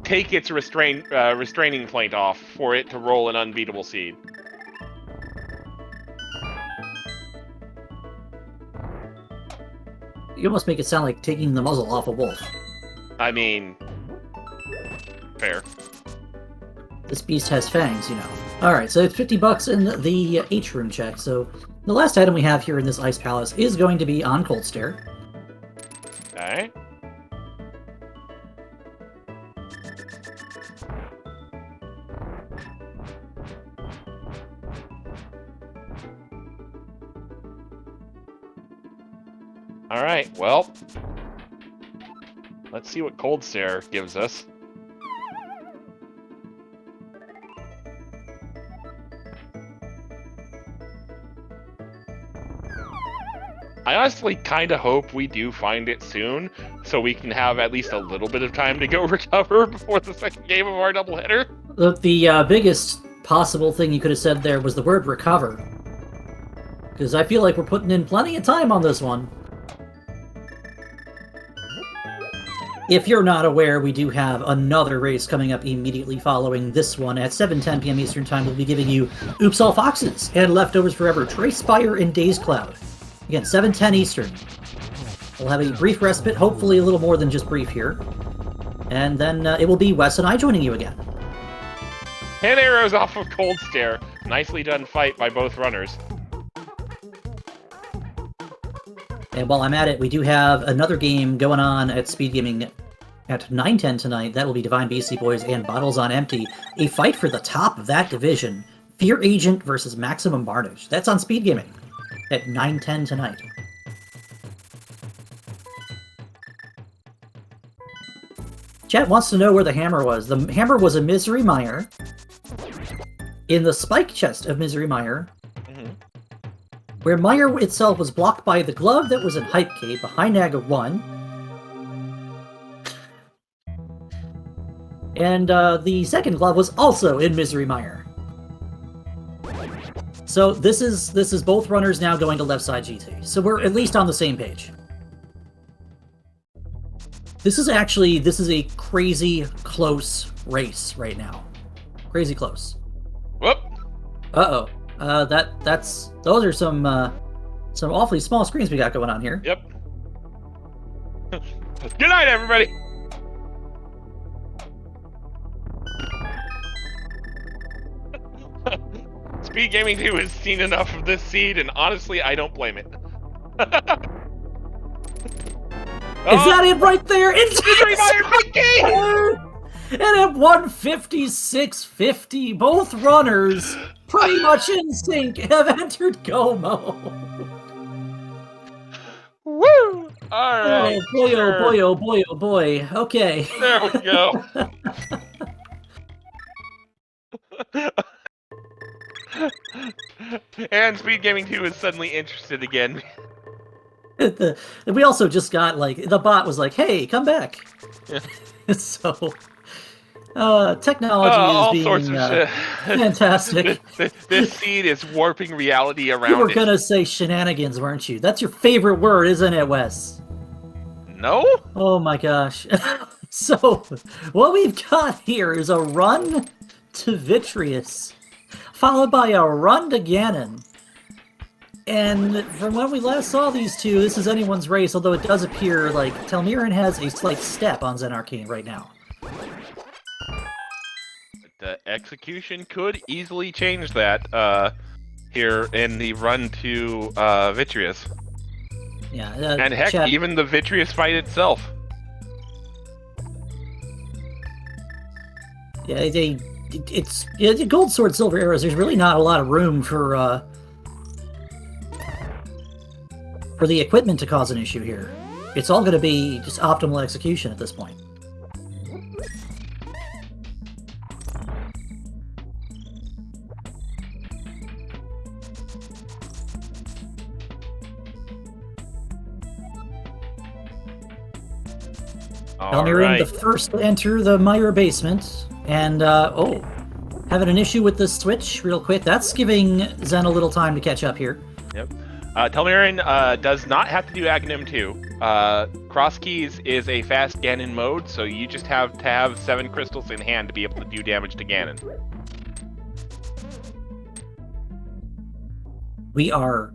take its restraining point off for it to roll an unbeatable seed. You almost make it sound like taking the muzzle off a wolf. I mean... fair. This beast has fangs, you know. Alright, so it's 50 bucks in the H-room check, so the last item we have here in this Ice Palace is going to be on Cold Stare. Alright. Alright, well... let's see what Cold Stare gives us. I honestly kind of hope we do find it soon, so we can have at least a little bit of time to go recover before the second game of our doubleheader. The biggest possible thing you could have said there was the word recover. Because I feel like we're putting in plenty of time on this one. If you're not aware, we do have another race coming up immediately following this one. At 7:10 p.m. Eastern Time, we'll be giving you Oops All Foxes and Leftovers Forever, Trace Spire, and Days Cloud. Again, 7:10 Eastern. We'll have a brief respite, hopefully a little more than just brief here. And then it will be Wes and I joining you again. 10 arrows off of Cold Stare. Nicely done fight by both runners. And while I'm at it, we do have another game going on at SpeedGaming at 9:10 tonight. That will be Divine Beastie Boys and Bottles on Empty. A fight for the top of that division. Fear Agent versus Maximum Barnage. That's on SpeedGaming at 9:10 tonight. Chat wants to know where the hammer was. The hammer was a Misery Mire in the spike chest of Misery Mire, where Mire itself was blocked by the glove that was in Hype Cave behind Naga 1. And the second glove was also in Misery Mire. So this is both runners now going to left side GT. So we're at least on the same page. This is a crazy close race right now. Crazy close. Whoop. Uh-oh. Those are some awfully small screens we got going on here. Yep. Good night, everybody. SpeedGaming 2 has seen enough of this seed, and honestly, I don't blame it. Is that it right there? It's and at 156.50, both runners, pretty much in sync, have entered go mode. Woo! All right. Oh boy! Oh boy! Oh boy! Oh boy! Okay. There we go. And SpeedGaming 2 is suddenly interested again. We also just got, like, the bot was like, hey, come back. Yeah. So, technology is being fantastic. This seed is warping reality around You were it. gonna say shenanigans, weren't you? That's your favorite word, isn't it, Wes? No? Oh my gosh. So, what we've got here is a run to Vitreous, followed by a run to Ganon. And from when we last saw these two, this is anyone's race, although it does appear like Telmiran has a slight step on Zen Arcane right now. The execution could easily change that. here in the run to Vitreous. Yeah, And heck, chat, even the Vitreous fight itself. yeah, it's gold sword, silver arrows. There's really not a lot of room for the equipment to cause an issue here. It's all going to be just optimal execution at this point. Elmirin, the first to enter the Myra basement, and having an issue with the switch real quick. That's giving Zen a little time to catch up here. Yep. Telmirin does not have to do Aghanim 2. Cross Keys is a fast Ganon mode, so you just have to have 7 crystals in hand to be able to do damage to Ganon. We are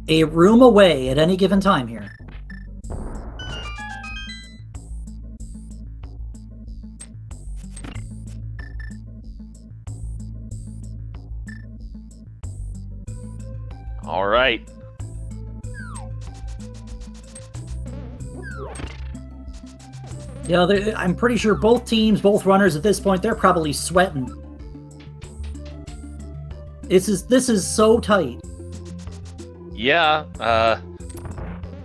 a room away at any given time here. All right. Yeah, I'm pretty sure both teams, both runners at this point, they're probably sweating. This is so tight. Yeah,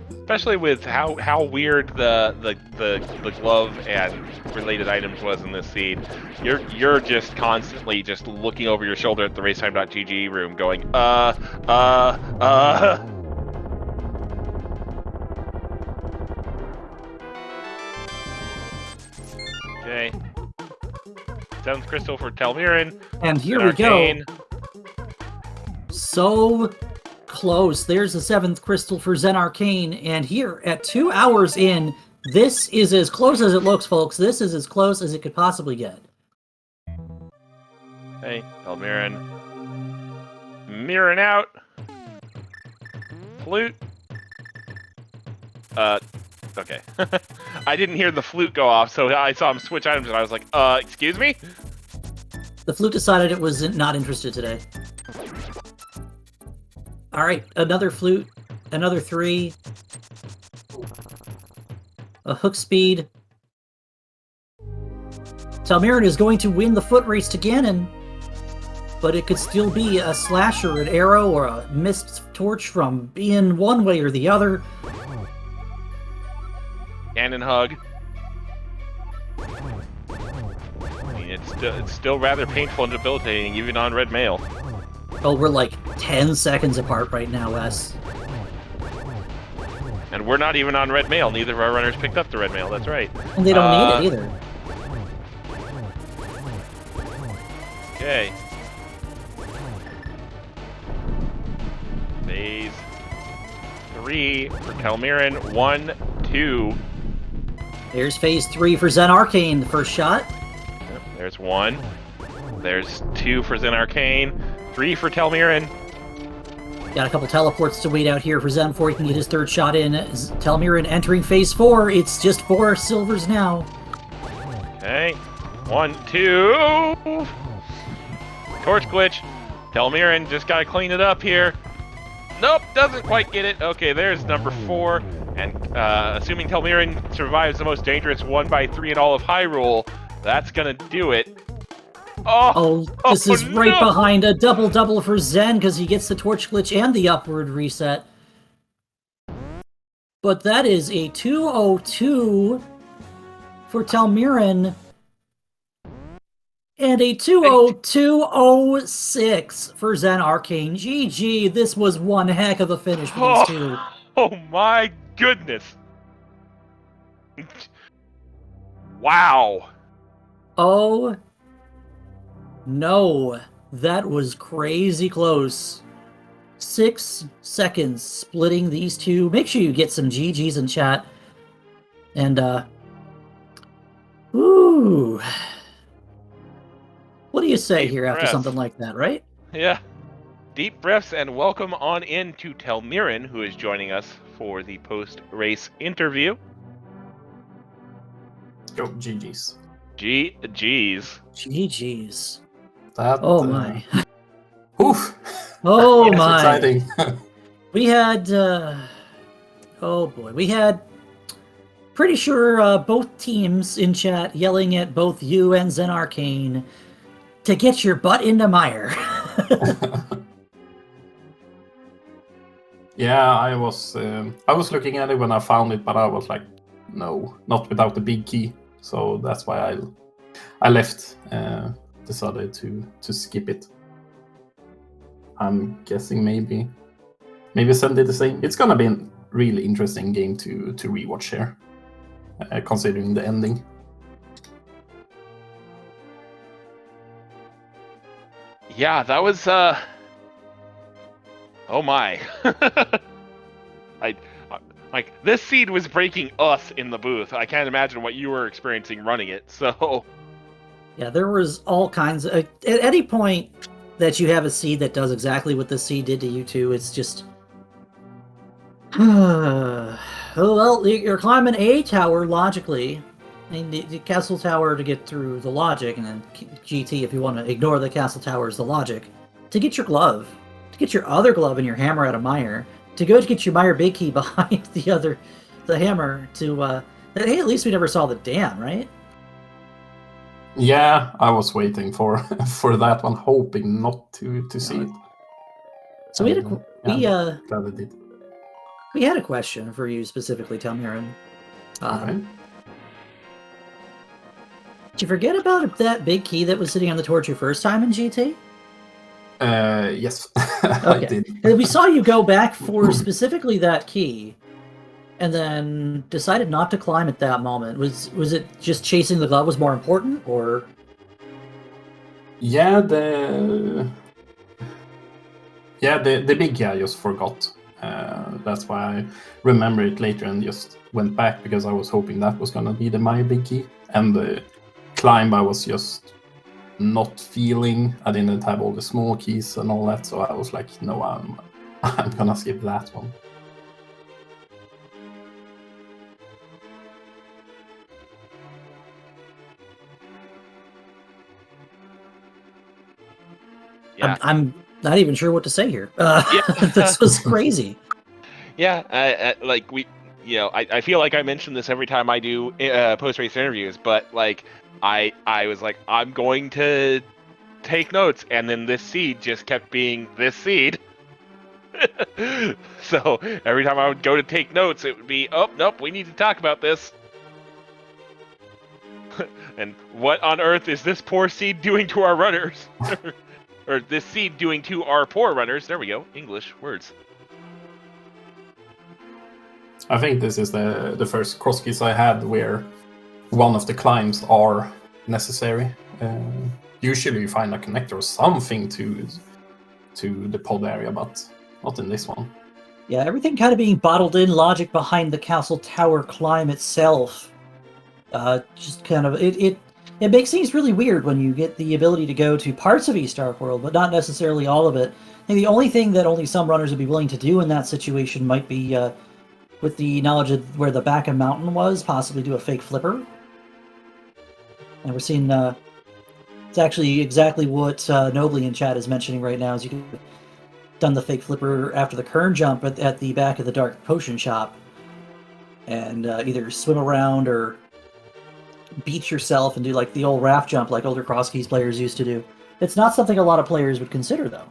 especially with how weird the glove and related items was in this seed. You're just constantly just looking over your shoulder at the racetime.gg room going, Okay. 7th crystal for Telmirin. And here we go. So close. There's the 7th crystal for Zen Arcane. And here, at 2 hours in, this is as close as it looks, folks. This is as close as it could possibly get. Hey, Telmirin. Mirroring out. Flute. Okay. I didn't hear the flute go off, so I saw him switch items, and I was like, excuse me? The flute decided it was not interested today. Alright, another flute, another 3. A hook speed. Telmirin is going to win the foot race to Ganon, but it could still be a slash or an arrow or a missed torch from being one way or the other. Ganon hug. I mean, it's still rather painful and debilitating, even on red mail. Oh, we're like 10 seconds apart right now, Wes. And we're not even on red mail. Neither of our runners picked up the red mail. That's right. And they don't need it either. Okay. Phase 3 for Telmirin. 1, 2. There's phase 3 for Zen Arcane, the first shot. Yep, there's 1. There's 2 for Zen Arcane. 3 for Telmirin. Got a couple teleports to wait out here for Zen before he can get his 3rd shot in. Telmirin entering phase 4. It's just 4 silvers now. Okay. 1, 2. Torch glitch. Telmirin just gotta clean it up here. Nope, doesn't quite get it. Okay, there's number 4. And assuming Telmirin survives the most dangerous 1x3 in all of Hyrule, that's gonna do it. Oh, this is right behind a double-double for Zen because he gets the torch glitch and the upward reset. But that is a 202 for Telmirin. And a 20206 for Zen Arcane. GG, this was one heck of a finish for these two. Oh my goodness. Wow. Oh no, that was crazy close. 6 seconds splitting these two. Make sure you get some GGs in chat. And, ooh. What do you say here after something like that, right? Yeah. Deep breaths and welcome on in to Telmirin, who is joining us for the post-race interview. Go, GG's. GG's. GG's. That, oh my. Oof. Oh That's my! exciting. We had, oh boy, we had pretty sure both teams in chat yelling at both you and Zen Arcane to get your butt into mire. Yeah, I was looking at it when I found it, but I was like, no, not without the big key. So that's why I left. Decided to skip it. I'm guessing maybe Sen did the same. It's gonna be a really interesting game to rewatch here, considering the ending. Yeah, that was oh my. I like this seed was breaking us in the booth. I can't imagine what you were experiencing running it. So yeah, there was all kinds of, at any point that you have a seed that does exactly what the seed did to you two, it's just well, you're climbing a tower logically. I mean, the castle tower to get through the logic, and then GT if you want to ignore the castle tower is the logic. To get your glove, to get your other glove and your hammer out of mire, to go to get your mire big key behind the hammer. Hey, at least we never saw the dam, right? Yeah, I was waiting for that one, hoping not to see it. So we had glad I did. We had a question for you specifically, Telmiran. Okay. Did you forget about that big key that was sitting on the torch your first time in GT? Yes, Okay. I did. We saw you go back for specifically that key, and then decided not to climb at that moment. Was it just chasing the glove was more important, or? Yeah, the big guy I just forgot. That's why I remember it later and just went back, because I was hoping that was gonna be my big key. And the climb I was just not feeling. I didn't have all the small keys and all that, so I was like, no, I'm gonna skip that one. yeah, I'm not even sure what to say here. This was crazy. Yeah, like I feel like I mention this every time I do post-race interviews, but like I was like, I'm going to take notes, and then this seed just kept being this seed. So every time I would go to take notes, it would be, oh nope, we need to talk about this. And what on earth is this poor seed doing to our runners? Or this seed doing to our poor runners? There we go, English words. I think this is the first cross keys I had where one of the climbs are necessary. Usually you find a connector or something to the pod area, but not in this one. Yeah, everything kind of being bottled in, logic behind the castle tower climb itself. Just kind of it makes things really weird when you get the ability to go to parts of East Dark World, but not necessarily all of it. I think the only thing that only some runners would be willing to do in that situation might be, with the knowledge of where the back of mountain was, possibly do a fake flipper. And we're seeing, it's actually exactly what Nobly in chat is mentioning right now, is you could have done the fake flipper after the Kern jump at the back of the Dark Potion Shop, and either swim around or beat yourself and do like the old raft jump like older cross keys players used to do. It's not something a lot of players would consider, though.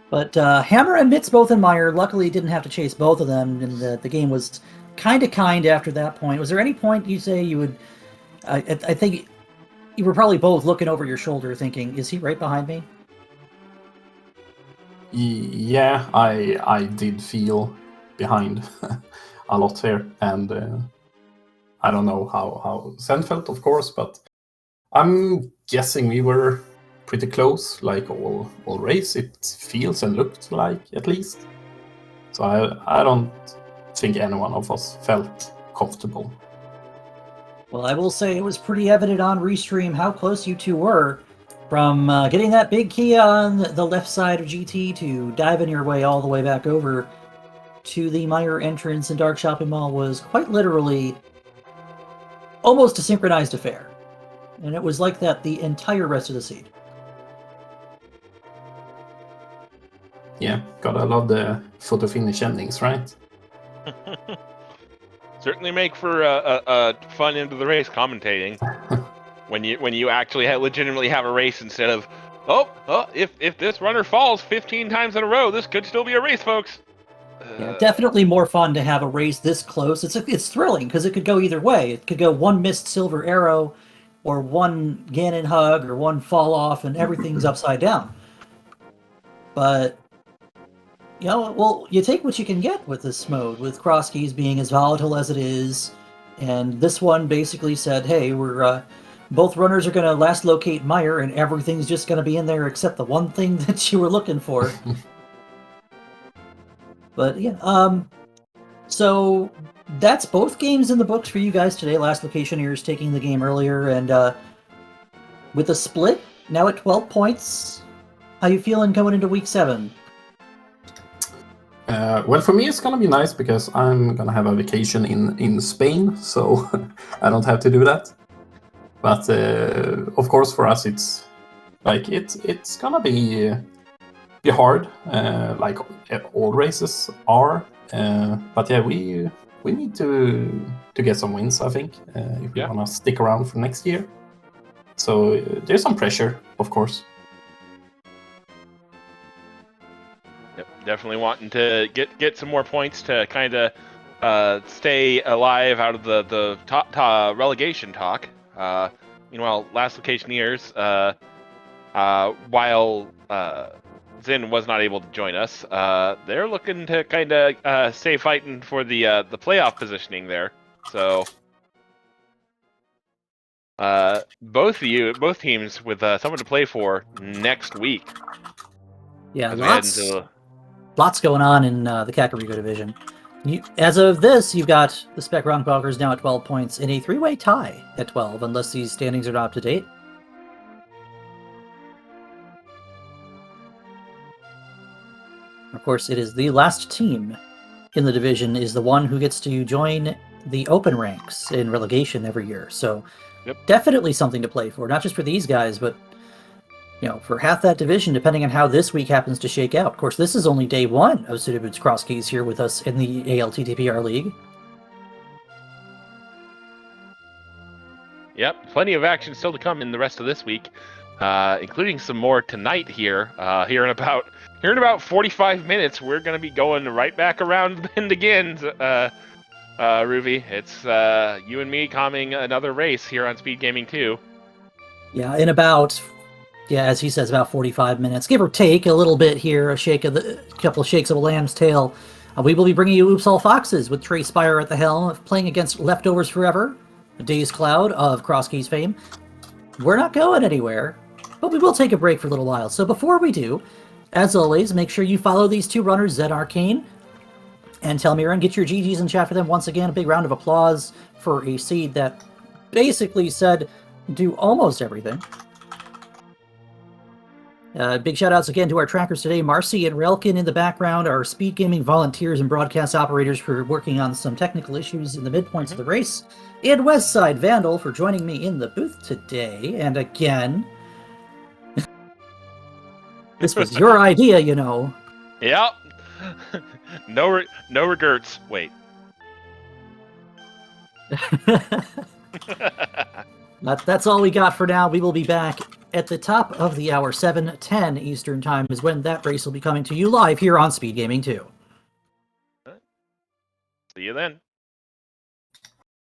But Hammer and Mitz both in mire. Luckily, didn't have to chase both of them, and the game was kind after that point. Was there any point you say you would... I think you were probably both looking over your shoulder thinking, is he right behind me? Yeah, I did feel behind a lot here, and I don't know how Sen felt, of course, but I'm guessing we were pretty close, like all race. It feels and looked like, at least. So I don't think any one of us felt comfortable. Well, I will say it was pretty evident on Restream how close you two were. From getting that big key on the left side of GT to diving your way all the way back over to the mire entrance in Dark Shopping Mall was quite literally almost a synchronized affair. And it was like that the entire rest of the seed. Yeah, gotta love the photo finish endings, right? Certainly make for a fun end of the race commentating. when you actually legitimately have a race instead of, if this runner falls 15 times in a row, this could still be a race, folks. Yeah, definitely more fun to have a race this close. It's thrilling because it could go either way. It could go one missed silver arrow, or one Ganon hug, or one fall off, and everything's upside down. But well, you take what you can get with this mode, with cross keys being as volatile as it is, and this one basically said, "Hey, we're both runners are going to last locate Meyer, and everything's just going to be in there except the one thing that you were looking for." But yeah, so that's both games in the books for you guys today. Last Locationeers taking the game earlier, and with a split now at 12 points. How you feeling going into week 7? Well, for me, it's gonna be nice because I'm gonna have a vacation in Spain, so I don't have to do that. But of course, for us, it's like it's gonna be hard, like all races are. But yeah, we need to get some wins, I think, if we wanna stick around for next year. So there's some pressure, of course. Yep, definitely wanting to get some more points to kind of stay alive out of the top relegation talk. Meanwhile, Last Locationeers, while Zin was not able to join us, they're looking to kind of stay fighting for the playoff positioning there. So both teams with someone to play for next week. Yeah, lots going on in the Kakariko division. As of this, you've got the Spec Bonkers now at 12 points in a 3-way tie at 12, unless these standings are not up to date. Of course, it is the last team in the division is the one who gets to join the open ranks in relegation every year. So definitely something to play for, not just for these guys, but for half that division, depending on how this week happens to shake out. Of course, this is only day 1 of Sudabut's Cross Keys here with us in the ALTTPR League. Yep, plenty of action still to come in the rest of this week, including some more tonight here. Here in about 45 minutes, we're going to be going right back around the bend again, Ruby. It's you and me calming another race here on SpeedGaming 2. Yeah, in about... Yeah, as he says, about 45 minutes, give or take a little bit here, a couple of shakes of a lamb's tail. We will be bringing you Oops All Foxes with Trey Spire at the helm, playing against Leftovers Forever, a Dazed Cloud of Cross Keys fame. We're not going anywhere, but we will take a break for a little while. So before we do, as always, make sure you follow these two runners, Zed Arcane and Telmira, and get your GGs in chat for them. Once again, a big round of applause for a seed that basically said do almost everything. Big shout-outs again to our trackers today, Marcy and Relkin in the background, our SpeedGaming volunteers and broadcast operators for working on some technical issues in the midpoints of the race, and Westside Vandal for joining me in the booth today. And again, this was your idea, Yep. No regrets. Wait. That's all we got for now. We will be back at the top of the hour. 7:10 Eastern Time is when that race will be coming to you live here on SpeedGaming 2. See you then.